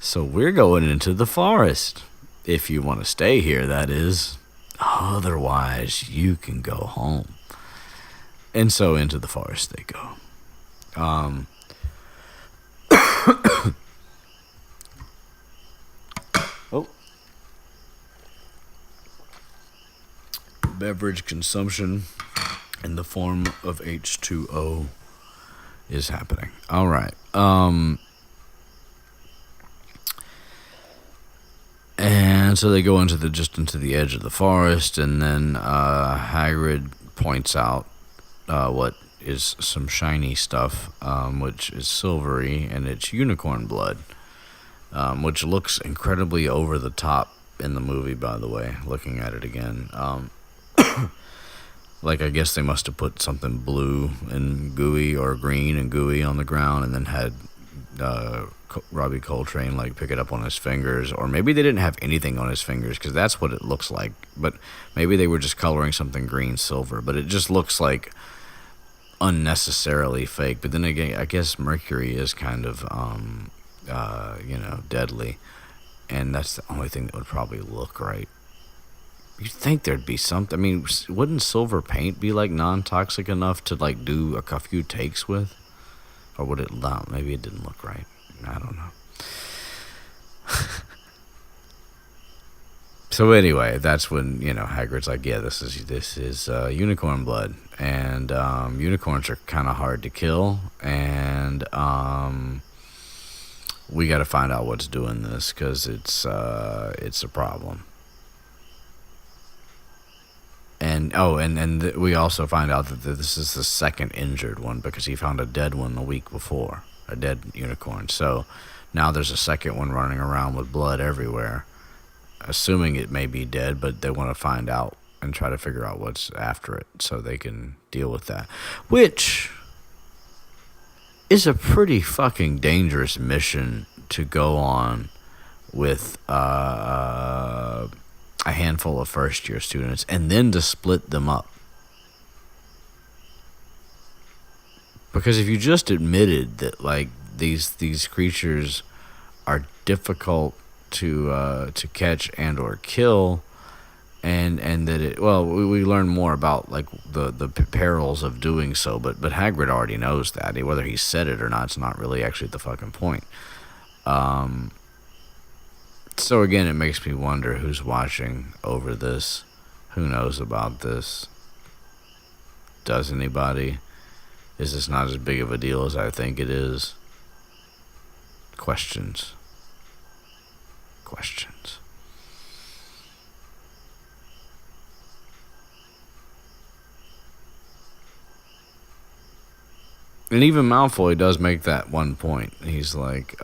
So we're going into the forest. If you want to stay here, that is. Otherwise, you can go home. And so into the forest they go. Oh. Beverage consumption in the form of H2O is happening. All right. And so they go into the edge of the forest, and then Hagrid points out what is some shiny stuff, which is silvery, and it's unicorn blood, which looks incredibly over the top in the movie, by the way, looking at it again. Like, I guess they must have put something blue and gooey, or green and gooey on the ground, and then had Robbie Coltrane like pick it up on his fingers, or maybe they didn't have anything on his fingers, because that's what it looks like. But maybe they were just coloring something green silver, but it just looks like unnecessarily fake. But then again, I guess mercury is kind of deadly, and that's the only thing that would probably look right. You'd think there'd be something. I mean, wouldn't silver paint be like non-toxic enough to like do a few takes with? Or would it not? Maybe it didn't look right. I don't know. So anyway, that's when, Hagrid's like, yeah, this is unicorn blood, and unicorns are kind of hard to kill, and we got to find out what's doing this, because it's a problem. And we also find out that this is the second injured one, because he found a dead one the week before, a dead unicorn. So now there's a second one running around with blood everywhere, assuming it may be dead, but they want to find out and try to figure out what's after it so they can deal with that, which is a pretty fucking dangerous mission to go on with a handful of first-year students, and then to split them up. Because if you just admitted that, like, these creatures are difficult to catch and or kill, and that we learn more about like the perils of doing so, but Hagrid already knows that. Whether he said it or not, it's not really actually the fucking point. So again, it makes me wonder who's watching over this. Who knows about this? Does anybody? Is this not as big of a deal as I think it is? Questions. And even Malfoy does make that one point. He's like,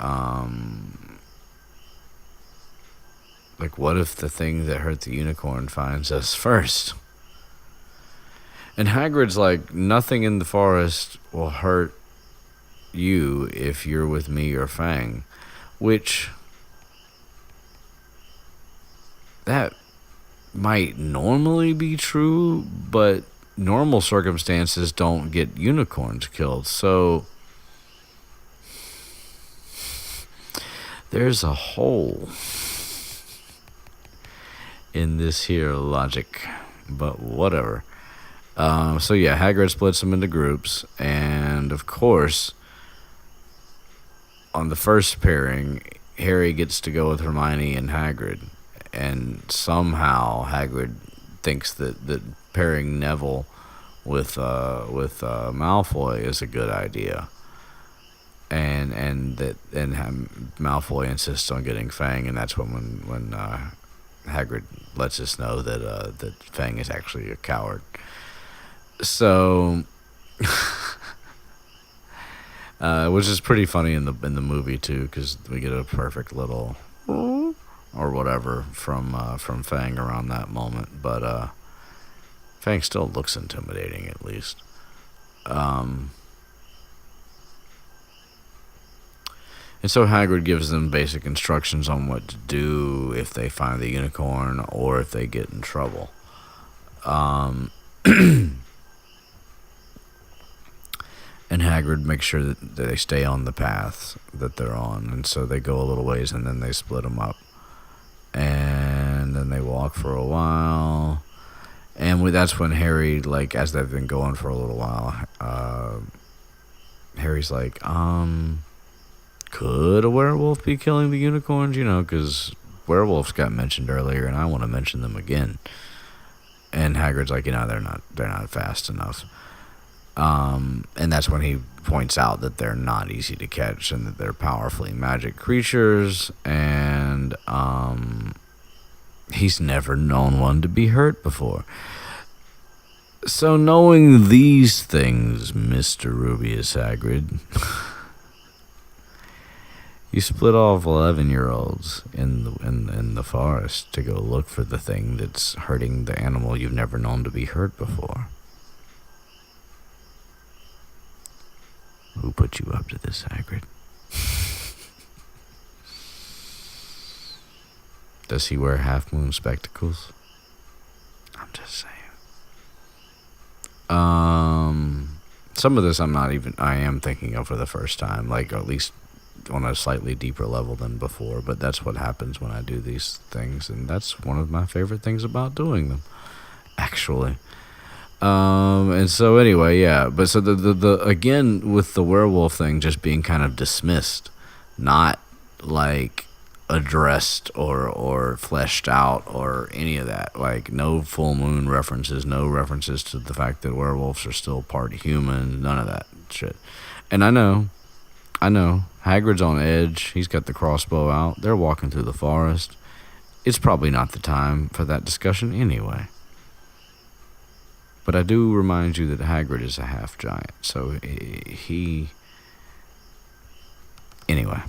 what if the thing that hurt the unicorn finds us first? And Hagrid's like, nothing in the forest will hurt you if you're with me or Fang. Which, that might normally be true, but normal circumstances don't get unicorns killed. So there's a hole in this here logic, but whatever. So yeah, Hagrid splits them into groups, and of course, on the first pairing, Harry gets to go with Hermione and Hagrid, and somehow Hagrid thinks that pairing Neville with Malfoy is a good idea. and Malfoy insists on getting Fang, and that's when Hagrid lets us know that Fang is actually a coward. So, which is pretty funny in the movie too, because we get a perfect little or whatever from Fang around that moment. But Fang still looks intimidating, at least. And so Hagrid gives them basic instructions on what to do if they find the unicorn or if they get in trouble. And Hagrid makes sure that they stay on the path that they're on. And so they go a little ways and then they split them up. And then they walk for a while. And that's when Harry, like, as they've been going for a little while, Harry's like, could a werewolf be killing the unicorns? You know, because werewolves got mentioned earlier and I want to mention them again. And Hagrid's like, they're not fast enough. And that's when he points out that they're not easy to catch and that they're powerfully magic creatures, and he's never known one to be hurt before. So knowing these things, Mr. Rubius Hagrid, you split off 11-year-olds in the forest to go look for the thing that's hurting the animal you've never known to be hurt before. Who put you up to this, Hagrid? Does he wear half-moon spectacles? I'm just saying. Some of this I am thinking of for the first time, like at least on a slightly deeper level than before, but that's what happens when I do these things, and that's one of my favorite things about doing them, actually. And so anyway, yeah, but so the again with the werewolf thing just being kind of dismissed, not like addressed or fleshed out or any of that, like no full moon references, no references to the fact that werewolves are still part human, none of that shit. And I know Hagrid's on edge, he's got the crossbow out, they're walking through the forest. It's probably not the time for that discussion anyway. But I do remind you that Hagrid is a half giant, so he... Anyway.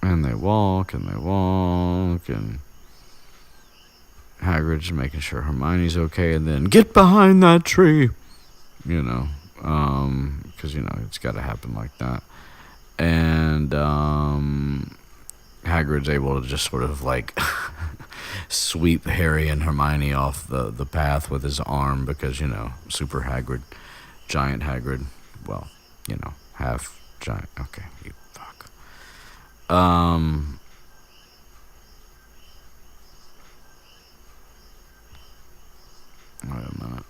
And they walk, and Hagrid's making sure Hermione's okay, and then, get behind that tree! Because, it's got to happen like that. And Hagrid's able to just sort of like sweep Harry and Hermione off the path with his arm because, super Hagrid, giant Hagrid, well, half giant. Okay, you fuck. Wait a minute.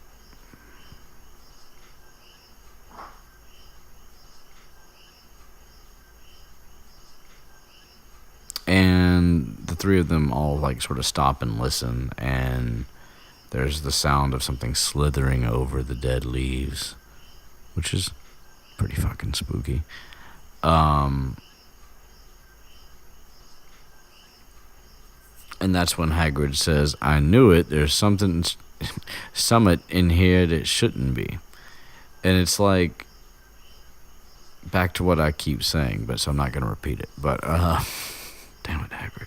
And the three of them all like sort of stop and listen, and there's the sound of something slithering over the dead leaves, which is pretty fucking spooky. And that's when Hagrid says, I knew it, there's something summit in here that shouldn't be. And it's like, back to what I keep saying, but so I'm not going to repeat it. But, damn it, Hagrid.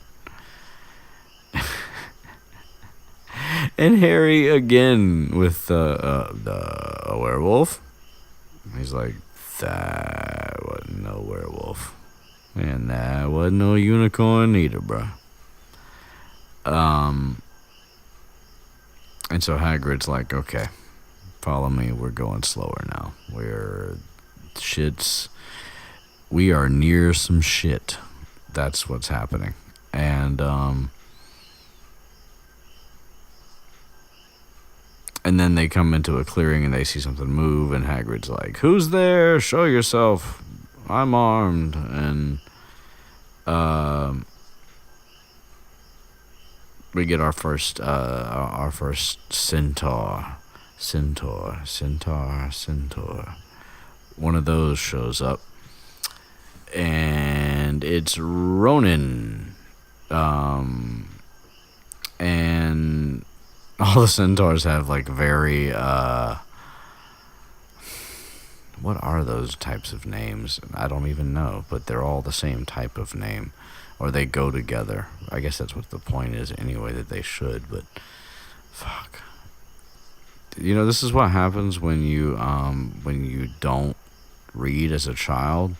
And Harry, again, with a werewolf. He's like, that wasn't no werewolf. And that wasn't no unicorn either, bro. And so Hagrid's like, okay, follow me, we're going slower now. We are near some shit. That's what's happening. And then they come into a clearing and they see something move, and Hagrid's like, who's there? Show yourself. I'm armed. And we get our first centaur. One of those shows up, and it's Ronan. And all the centaurs have like very what are those types of names? I don't even know, but they're all the same type of name, or they go together. I guess that's what the point is anyway, that they should, but fuck. This is what happens when you don't read as a child,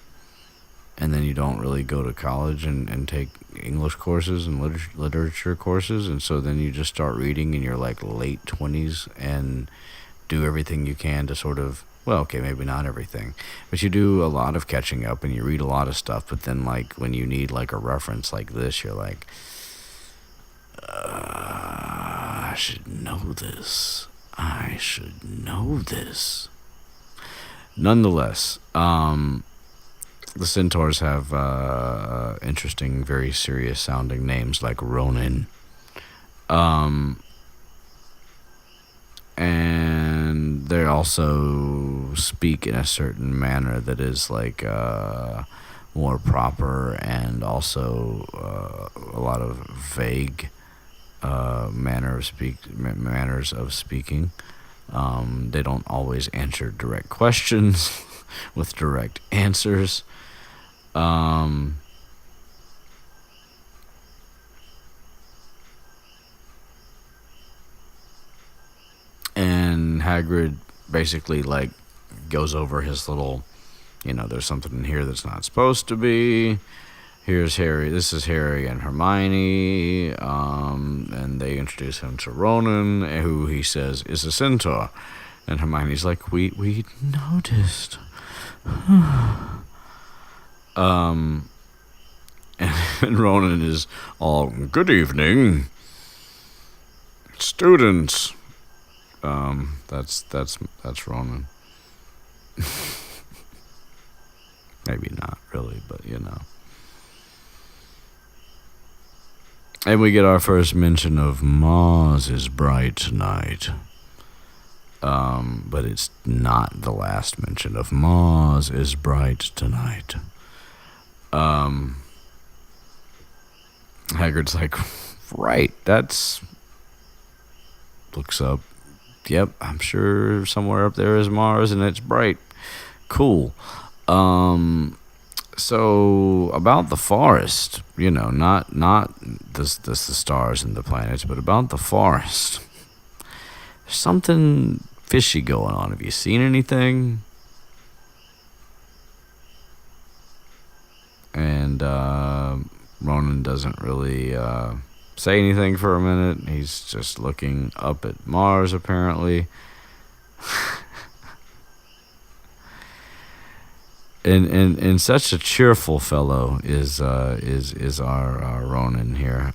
and then you don't really go to college and take English courses and literature courses, and so then you just start reading in your like late 20s and do everything you can to sort of, well, okay, maybe not everything, but you do a lot of catching up and you read a lot of stuff, but then like when you need like a reference like this, you're like, I should know this. I should know this. Nonetheless, the centaurs have interesting, very serious sounding names like Ronan. And they also speak in a certain manner that is like more proper, and also a lot of vague manners of speaking. They don't always answer direct questions with direct answers. And Hagrid basically like goes over his little, there's something in here that's not supposed to be. Here's Harry. This is Harry and Hermione, and they introduce him to Ronan, who he says is a centaur. And Hermione's like, we noticed. And Ronan is all, good evening, students. That's Ronan. Maybe not really, but And we get our first mention of Mars is bright tonight. But it's not the last mention of Mars is bright tonight. Hagrid's like, right, looks up. Yep, I'm sure somewhere up there is Mars and it's bright. Cool. So about the forest, not the stars and the planets, but about the forest. There's something fishy going on. Have you seen anything? And Ronan doesn't really say anything for a minute. He's just looking up at Mars, apparently. And such a cheerful fellow is our Ronan here.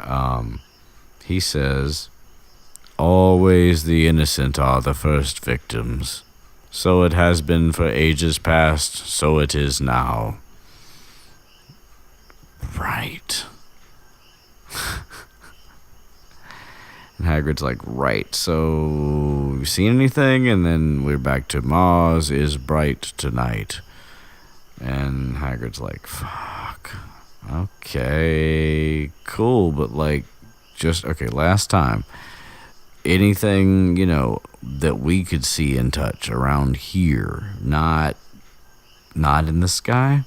He says, always the innocent are the first victims. So it has been for ages past, so it is now. Right. And Hagrid's like, right, so you seen anything? And then we're back to Mars is bright tonight. And Hagrid's like, fuck. Okay, cool, but like, last time. Anything, that we could see and touch around here, not in the sky?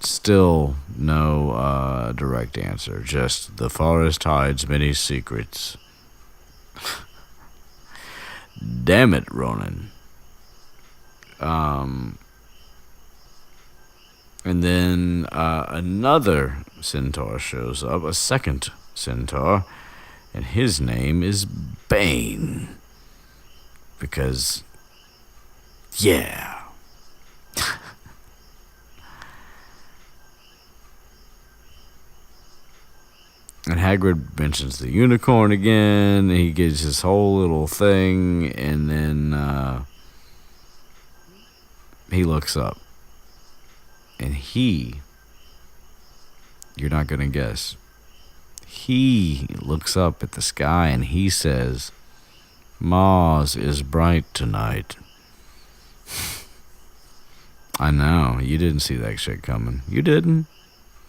Still no direct answer. Just the forest hides many secrets. Damn it, Ronan. And then another centaur shows up, a second centaur, and his name is Bane. Because, yeah. And Hagrid mentions the unicorn again. He gets his whole little thing, and then he looks up, and he You're not going to guess. He looks up at the sky and he says, Mars is bright tonight. I know, you didn't see that shit coming. You didn't.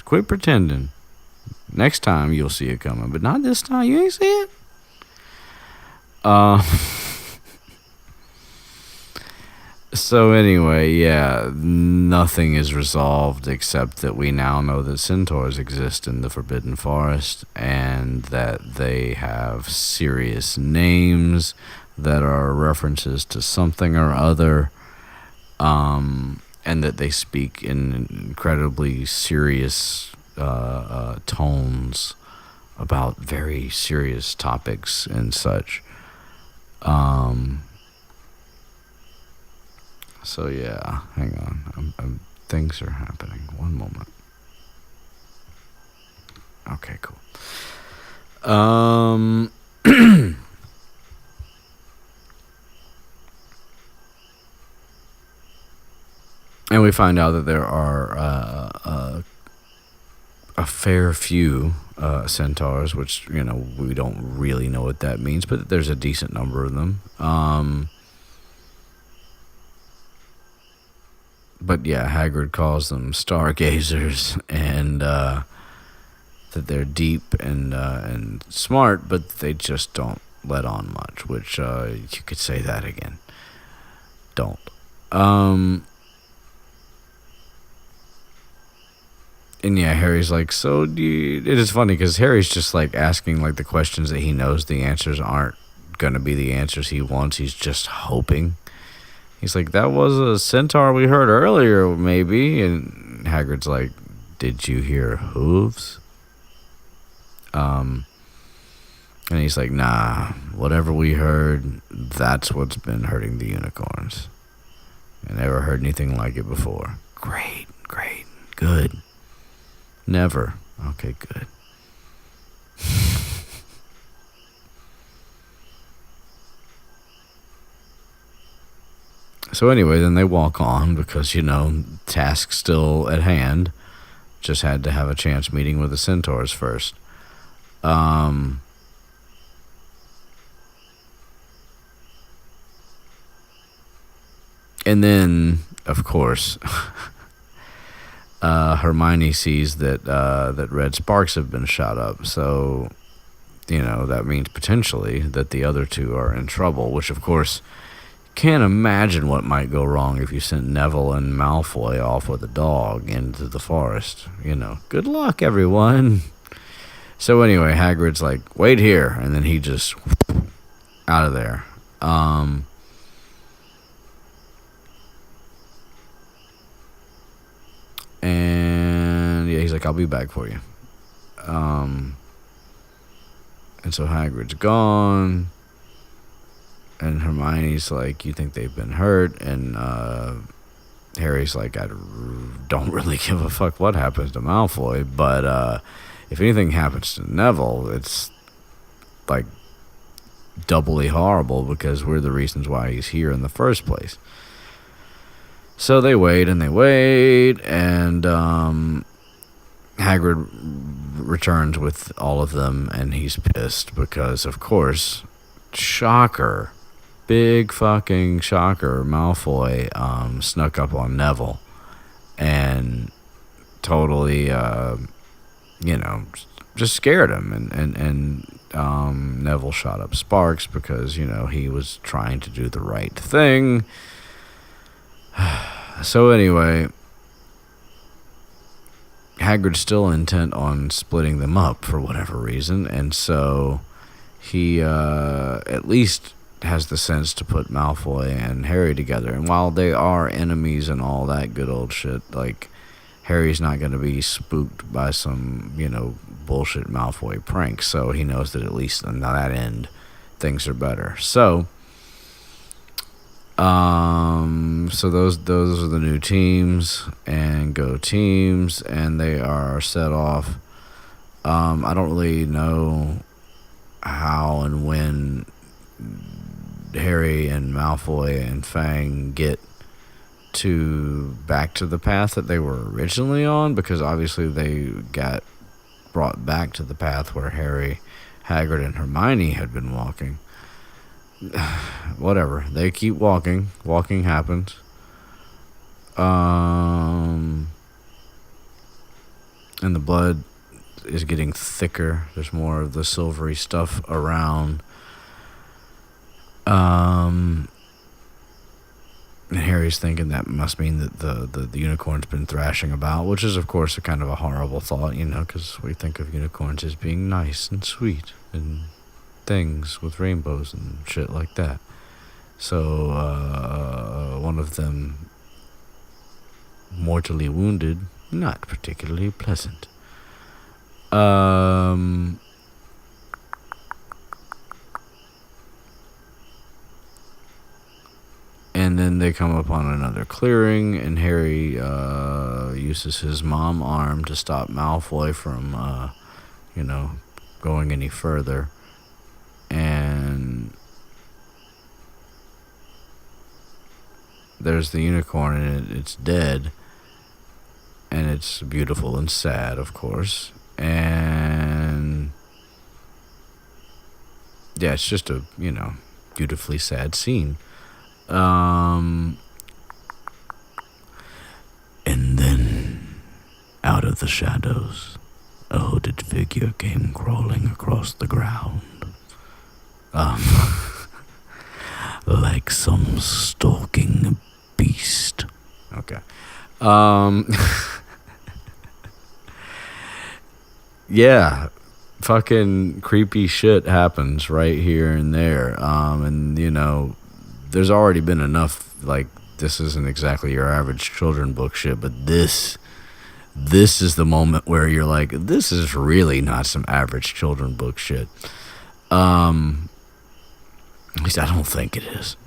Quit pretending. Next time you'll see it coming, but not this time. You ain't see it. So anyway, yeah, nothing is resolved except that we now know that centaurs exist in the Forbidden Forest and that they have serious names that are references to something or other, and that they speak in incredibly serious tones about very serious topics and such. So yeah, hang on. Things are happening. One moment. Okay, cool. And we find out that there are a fair few centaurs, which, you know, we don't really know what that means, but there's a decent number of them. But yeah, Hagrid calls them stargazers, and that they're deep and smart, but they just don't let on much, which you could say that again. Don't. And yeah, Harry's like, so do you... It is funny because Harry's just like asking like the questions that he knows the answers aren't going to be the answers he wants. He's just hoping. He's like, that was a centaur we heard earlier, maybe. And Hagrid's like, did you hear hooves? And he's like, nah, whatever we heard, that's what's been hurting the unicorns. I never heard anything like it before. Great, good. Never. Okay, good. So anyway, then they walk on because, you know, task still at hand. Just had to have a chance meeting with the centaurs first. And then, of course, Hermione sees that red sparks have been shot up. So, you know, that means potentially that the other two are in trouble, which, of course, can't imagine what might go wrong if you sent Neville and Malfoy off with a dog into the forest. You know, good luck, everyone. So anyway, Hagrid's like, wait here, and then he just out of there. And yeah, he's like, I'll be back for you. And so Hagrid's gone. And Hermione's like, you think they've been hurt? And Harry's like, I don't really give a fuck what happens to Malfoy, but if anything happens to Neville, it's like doubly horrible because we're the reasons why he's here in the first place. So they wait, and Hagrid returns with all of them, and he's pissed because, of course, shocker, big fucking shocker, Malfoy snuck up on Neville and totally, you know, just scared him, and Neville shot up sparks because, you know, he was trying to do the right thing. So anyway, Hagrid's still intent on splitting them up for whatever reason, and so he at least has the sense to put Malfoy and Harry together. And while they are enemies and all that good old shit, like, Harry's not going to be spooked by some, you know, bullshit Malfoy prank, so he knows that at least on that end, things are better. So those are the new teams, and go teams, and they are set off. I don't really know how and when Harry and Malfoy and Fang get back to the path that they were originally on, because obviously they got brought back to the path where Harry, Hagrid, and Hermione had been walking. Whatever. They keep walking. Walking happens. And the blood is getting thicker. There's more of the silvery stuff around. And Harry's thinking that must mean that the unicorn's been thrashing about, which is, of course, a kind of a horrible thought, because we think of unicorns as being nice and sweet and things with rainbows and shit like that. So, one of them mortally wounded, not particularly pleasant. And then they come upon another clearing, and Harry uses his mom arm to stop Malfoy from, going any further. And there's the unicorn, and it's dead. And it's beautiful and sad, of course. And yeah, it's just a, beautifully sad scene. And then, out of the shadows, a hooded figure came crawling across the ground. Like some stalking beast. Okay. Yeah, fucking creepy shit happens right here and there. And, there's already been enough, this isn't exactly your average children book shit, but this is the moment where you're like, this is really not some average children book shit. At least I don't think it is.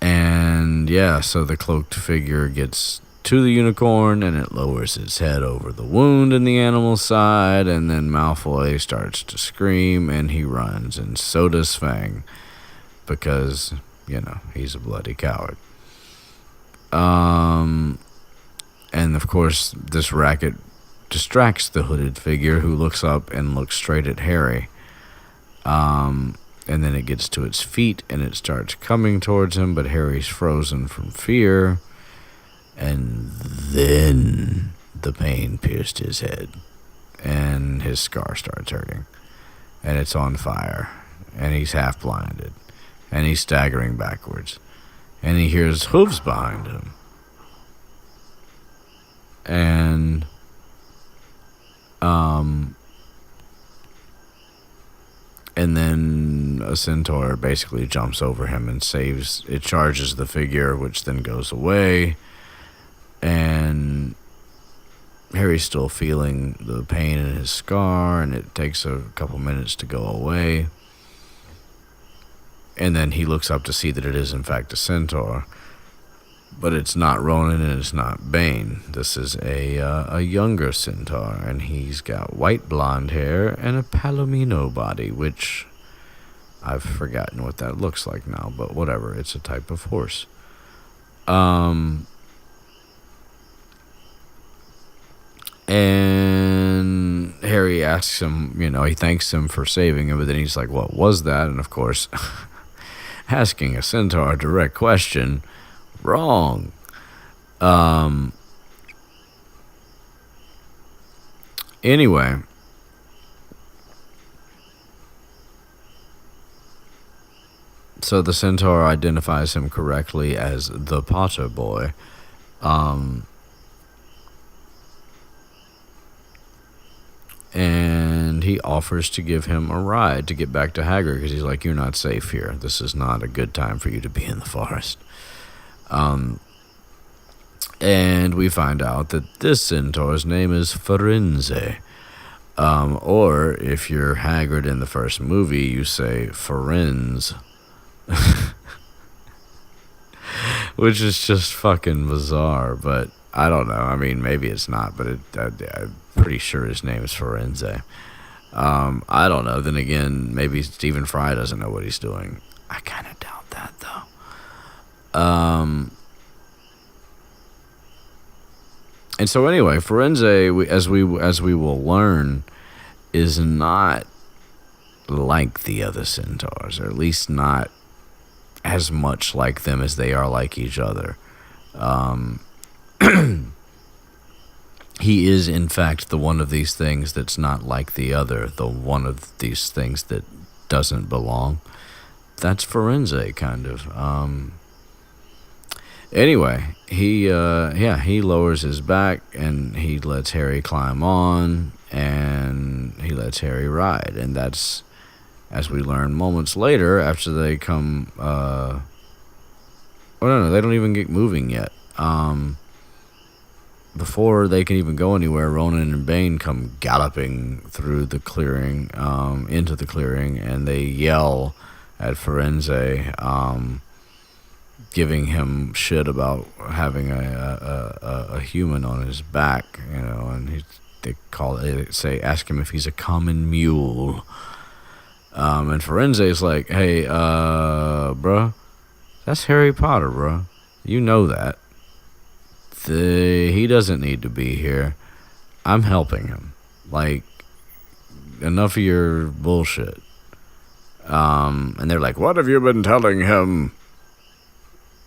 And yeah, so the cloaked figure gets to the unicorn, and it lowers its head over the wound in the animal's side, and then Malfoy starts to scream, and he runs, and so does Fang, because, he's a bloody coward. And of course, this racket distracts the hooded figure, who looks up and looks straight at Harry. And then it gets to its feet, and it starts coming towards him, but Harry's frozen from fear. And then the pain pierced his head, and his scar starts hurting, and it's on fire, and he's half blinded, and he's staggering backwards, and he hears hooves behind him. And and then a centaur basically jumps over him and charges the figure, which then goes away. And Harry's still feeling the pain in his scar, and it takes a couple minutes to go away. And then he looks up to see that it is in fact a centaur. But it's not Ronan, and it's not Bane. This is a younger centaur, and he's got white blonde hair and a palomino body, which I've forgotten what that looks like now, but whatever. It's a type of horse. And Harry asks him, he thanks him for saving him, but then he's like, what was that? And of course, asking a centaur a direct question, wrong. Anyway, so the centaur identifies him correctly as the Potter boy. And he offers to give him a ride to get back to Hagrid, because he's like, you're not safe here. This is not a good time for you to be in the forest. And we find out that this centaur's name is Firenze. Or, if you're Hagrid in the first movie, you say Firenze. Which is just fucking bizarre, but I don't know. I mean, maybe it's not, but I'm pretty sure his name is Firenze. I don't know. Then again, maybe Stephen Fry doesn't know what he's doing. I kind of doubt that, though. And so anyway, Firenze, as we will learn, is not like the other centaurs, or at least not as much like them as they are like each other. He is, in fact, the one of these things that's not like the other, the one of these things that doesn't belong. That's Firenze, kind of. Anyway, he lowers his back and he lets Harry climb on and he lets Harry ride, and that's, as we learn moments later after they come. No, they don't even get moving yet. Before they can even go anywhere, Ronan and Bane come galloping through the clearing, into the clearing, and they yell at Firenze, giving him shit about having a human on his back, and ask him if he's a common mule. And Firenze's like, hey, bruh, that's Harry Potter, bruh. You know that. He doesn't need to be here. I'm helping him. Like, enough of your bullshit. And they're like, what have you been telling him?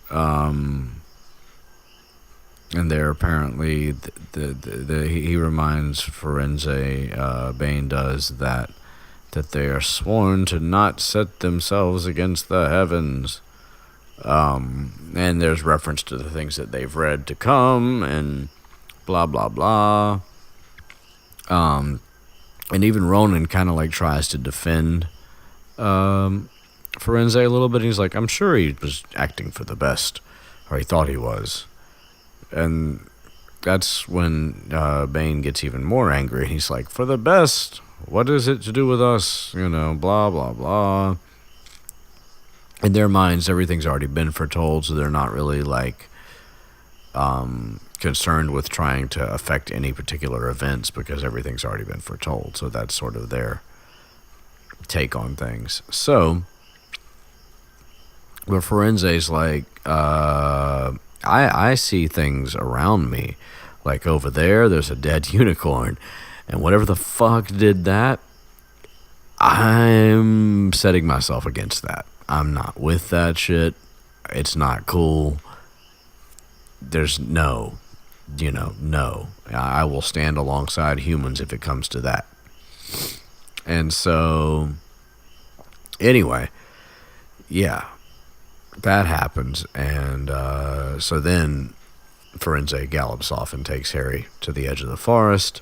And they're apparently, he reminds Firenze, Bane does, that they are sworn to not set themselves against the heavens. And there's reference to the things that they've read to come, and blah, blah, blah. And even Ronan kind of like tries to defend Firenze a little bit. He's like, I'm sure he was acting for the best, or he thought he was. And that's when Bane gets even more angry. He's like, for the best? What is it to do with us? Blah, blah, blah. In their minds, everything's already been foretold, so they're not really like concerned with trying to affect any particular events because everything's already been foretold. So that's sort of their take on things. So, but Firenze's like, I see things around me. Like over there's a dead unicorn, and whatever the fuck did that, I'm setting myself against that. I'm not with that shit. It's not cool. There's no. I will stand alongside humans if it comes to that. And so, anyway, yeah, that happens. And so then Firenze gallops off and takes Harry to the edge of the forest.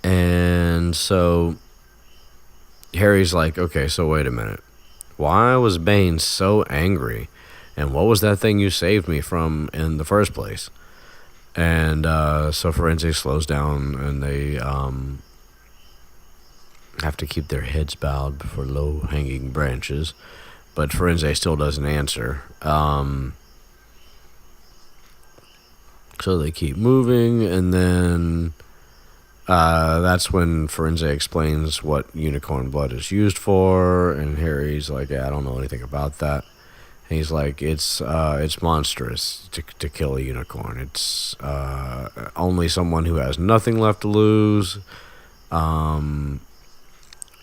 And so Harry's like, okay, so wait a minute. Why was Bane so angry? And what was that thing you saved me from in the first place? And so Firenze slows down, and they have to keep their heads bowed before low-hanging branches. But Firenze still doesn't answer. So they keep moving, and then that's when Firenze explains what unicorn blood is used for, and Harry's like, yeah, I don't know anything about that. And he's like, it's monstrous to kill a unicorn. It's only someone who has nothing left to lose.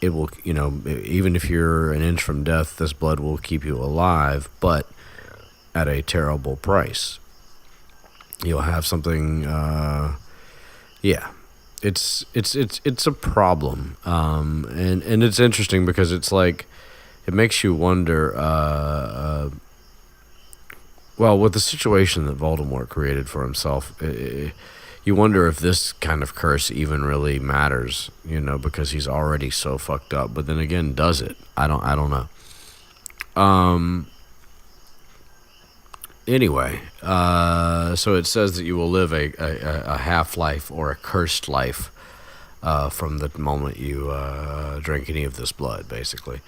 It will, even if you're an inch from death, this blood will keep you alive, but at a terrible price. You'll have something, yeah. It's a problem, and it's interesting because it's like it makes you wonder. Well, with the situation that Voldemort created for himself, you wonder if this kind of curse even really matters, because he's already so fucked up. But then again, does it? I don't know. Anyway, so it says that you will live a half-life or a cursed life from the moment you drink any of this blood, basically.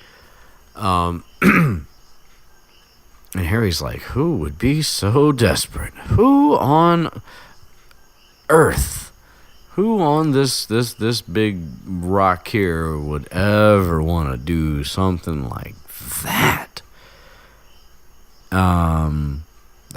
And Harry's like, who would be so desperate? Who on earth? Who on this big rock here would ever want to do something like that?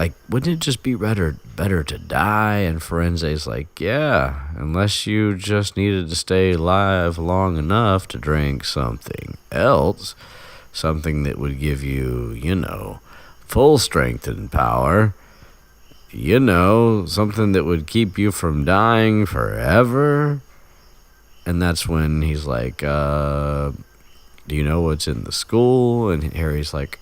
like, wouldn't it just be better to die? And Firenze's like, yeah, unless you just needed to stay alive long enough to drink something else, something that would give you, full strength and power, something that would keep you from dying forever. And that's when he's like, do you know what's in the school? And Harry's like,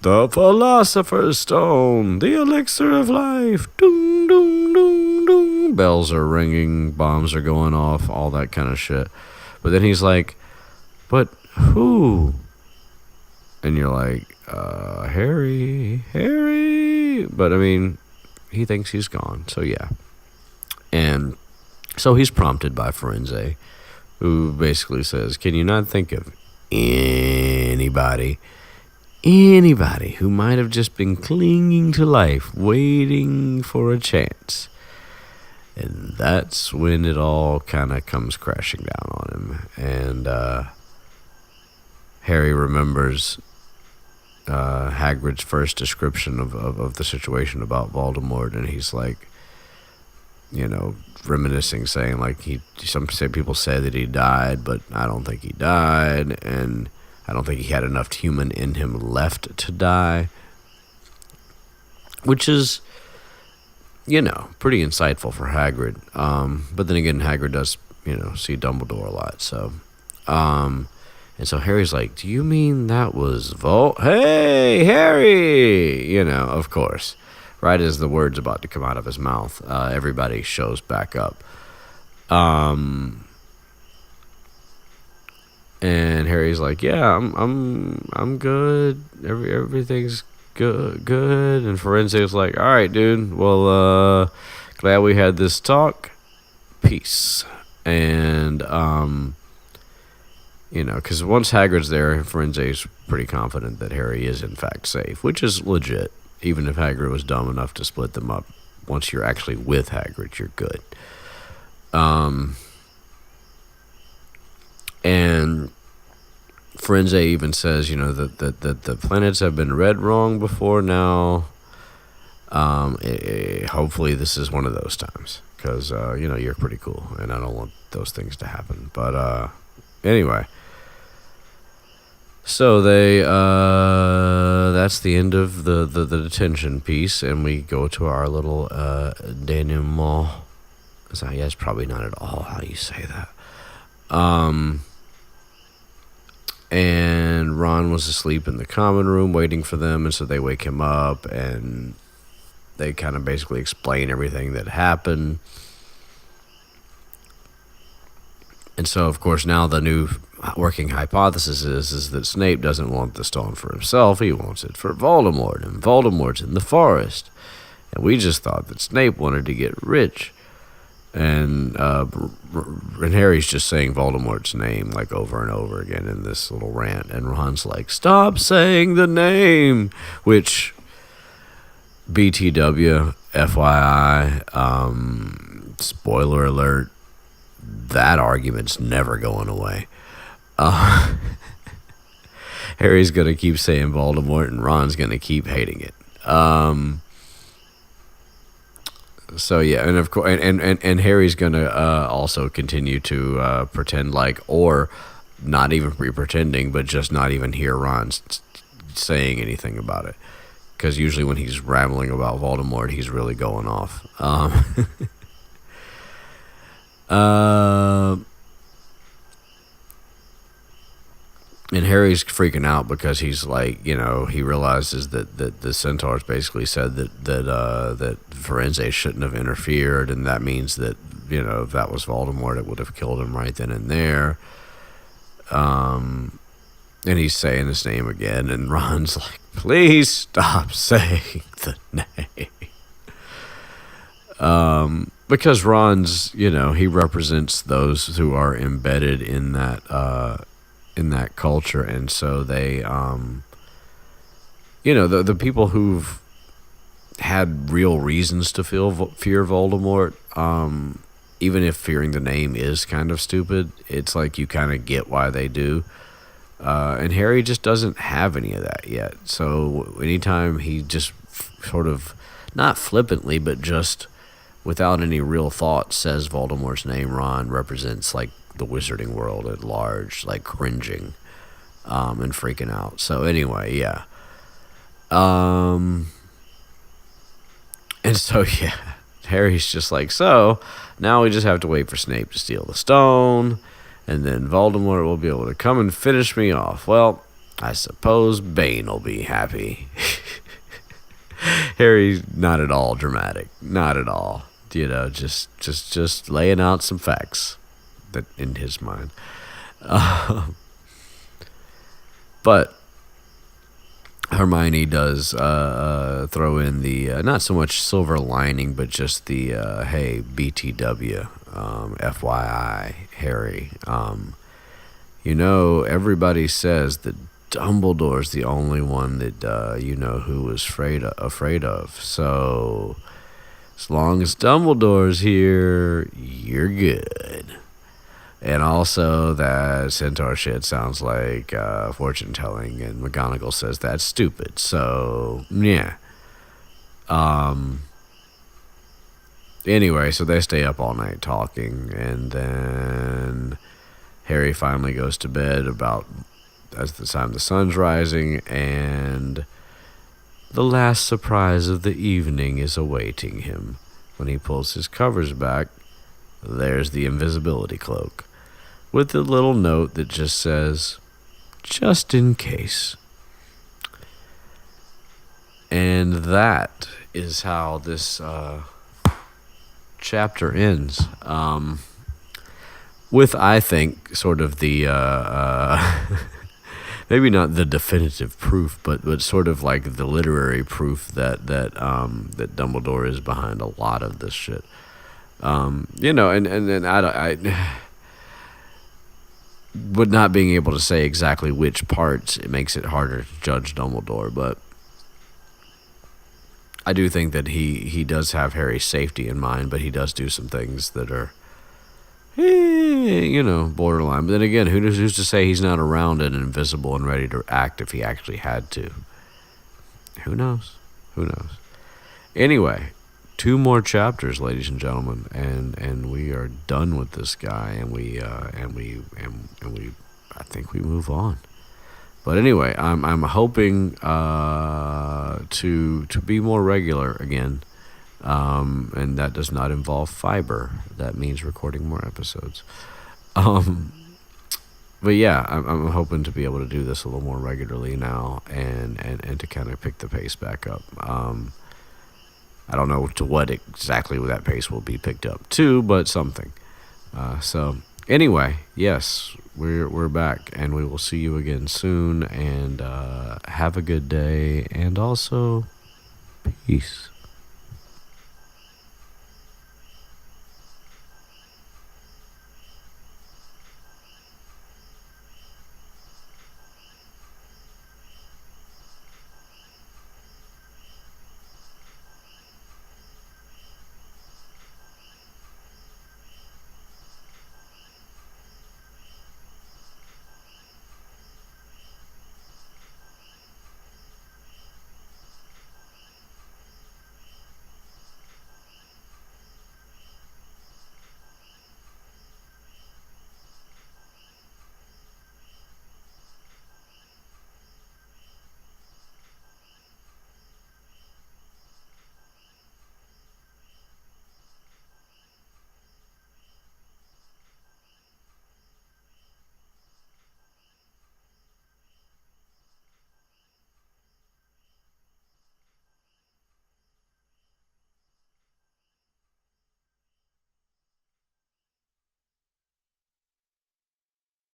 the Philosopher's Stone, the elixir of life. Doom, doom, doom, doom. Bells are ringing, bombs are going off, all that kind of shit. But then he's like, but who? And you're like, Harry. But, I mean, he thinks he's gone, so yeah. And so he's prompted by Firenze, who basically says, can you not think of anybody who might have just been clinging to life, waiting for a chance? And that's when it all kind of comes crashing down on him. And Harry remembers Hagrid's first description of the situation about Voldemort, and he's like, reminiscing, saying like people say that he died, but I don't think he died, and I don't think he had enough human in him left to die, which is, pretty insightful for Hagrid. But then again, Hagrid does, see Dumbledore a lot, so, and so Harry's like, do you mean that was Hey, Harry! Of course. Right as the word's about to come out of his mouth, everybody shows back up. And Harry's like, yeah, I'm good. Everything's good. And Firenze's like, all right, dude. Well, glad we had this talk. Peace. And because once Hagrid's there, Firenze's pretty confident that Harry is in fact safe, which is legit. Even if Hagrid was dumb enough to split them up, once you're actually with Hagrid, you're good. And Firenze even says, that the planets have been read wrong before now. Hopefully this is one of those times, because, you're pretty cool, and I don't want those things to happen. But anyway. So that's the end of the detention piece, and we go to our little denouement. So yeah, it's probably not at all how you say that. And Ron was asleep in the common room waiting for them, and so they wake him up, and they kind of basically explain everything that happened. And so, of course, now the new working hypothesis is that Snape doesn't want the stone for himself. He wants it for Voldemort, and Voldemort's in the forest. And we just thought that Snape wanted to get rich. And Harry's just saying Voldemort's name like over and over again in this little rant. And Ron's like, stop saying the name! Which, BTW, FYI, spoiler alert, that argument's never going away. Harry's going to keep saying Voldemort, and Ron's going to keep hating it. So yeah, and of course, and Harry's going to also continue to pretend like, or not even be pretending, but just not even hear Ron saying anything about it. Because usually when he's rambling about Voldemort, he's really going off. And Harry's freaking out because he's like, he realizes that the centaurs basically said that Firenze shouldn't have interfered, and that means that, if that was Voldemort, it would have killed him right then and there. And he's saying his name again, and Ron's like, please stop saying the name. Because Ron's, he represents those who are embedded in that culture, and so they, the people who've had real reasons to fear Voldemort, even if fearing the name is kind of stupid, it's like you kind of get why they do. And Harry just doesn't have any of that yet. So anytime he just sort of, not flippantly, but just without any real thought says Voldemort's name, Ron represents like the wizarding world at large, like cringing and freaking out. So anyway, yeah. And so, yeah, Harry's just like, so now we just have to wait for Snape to steal the stone, and then Voldemort will be able to come and finish me off. Well, I suppose Bane will be happy. Harry's not at all dramatic. Not at all. You know, just laying out some facts that in his mind. But Hermione does throw in the not so much silver lining, but just the hey, BTW, FYI, Harry. You know, everybody says that Dumbledore's the only one that you know who was afraid of. So as long as Dumbledore's here, you're good. And also that centaur shit sounds like fortune telling, and McGonagall says that's stupid. So yeah. Anyway, so they stay up all night talking, and then Harry finally goes to bed about as the time the sun's rising, and the last surprise of the evening is awaiting him. When he pulls his covers back, there's the invisibility cloak, with a little note that just says, just in case. And that is how this chapter ends. With, I think, sort of the, maybe not the definitive proof, but sort of like the literary proof that Dumbledore is behind a lot of this shit. You know, and I with not being able to say exactly which parts, it makes it harder to judge Dumbledore, but I do think that he does have Harry's safety in mind, but he does do some things that are, you know, borderline. But then again, who's to say he's not around and invisible and ready to act if he actually had to? Who knows? Who knows? Anyway, 2 more chapters, ladies and gentlemen, and we are done with this guy, and we I think we move on. But anyway, I'm hoping to be more regular again, and that does not involve fiber. That means recording more episodes. But yeah, I'm hoping to be able to do this a little more regularly now, and to kind of pick the pace back up. I don't know to what exactly that pace will be picked up to, but something. So anyway, yes, we're back, and we will see you again soon. And have a good day, and also peace.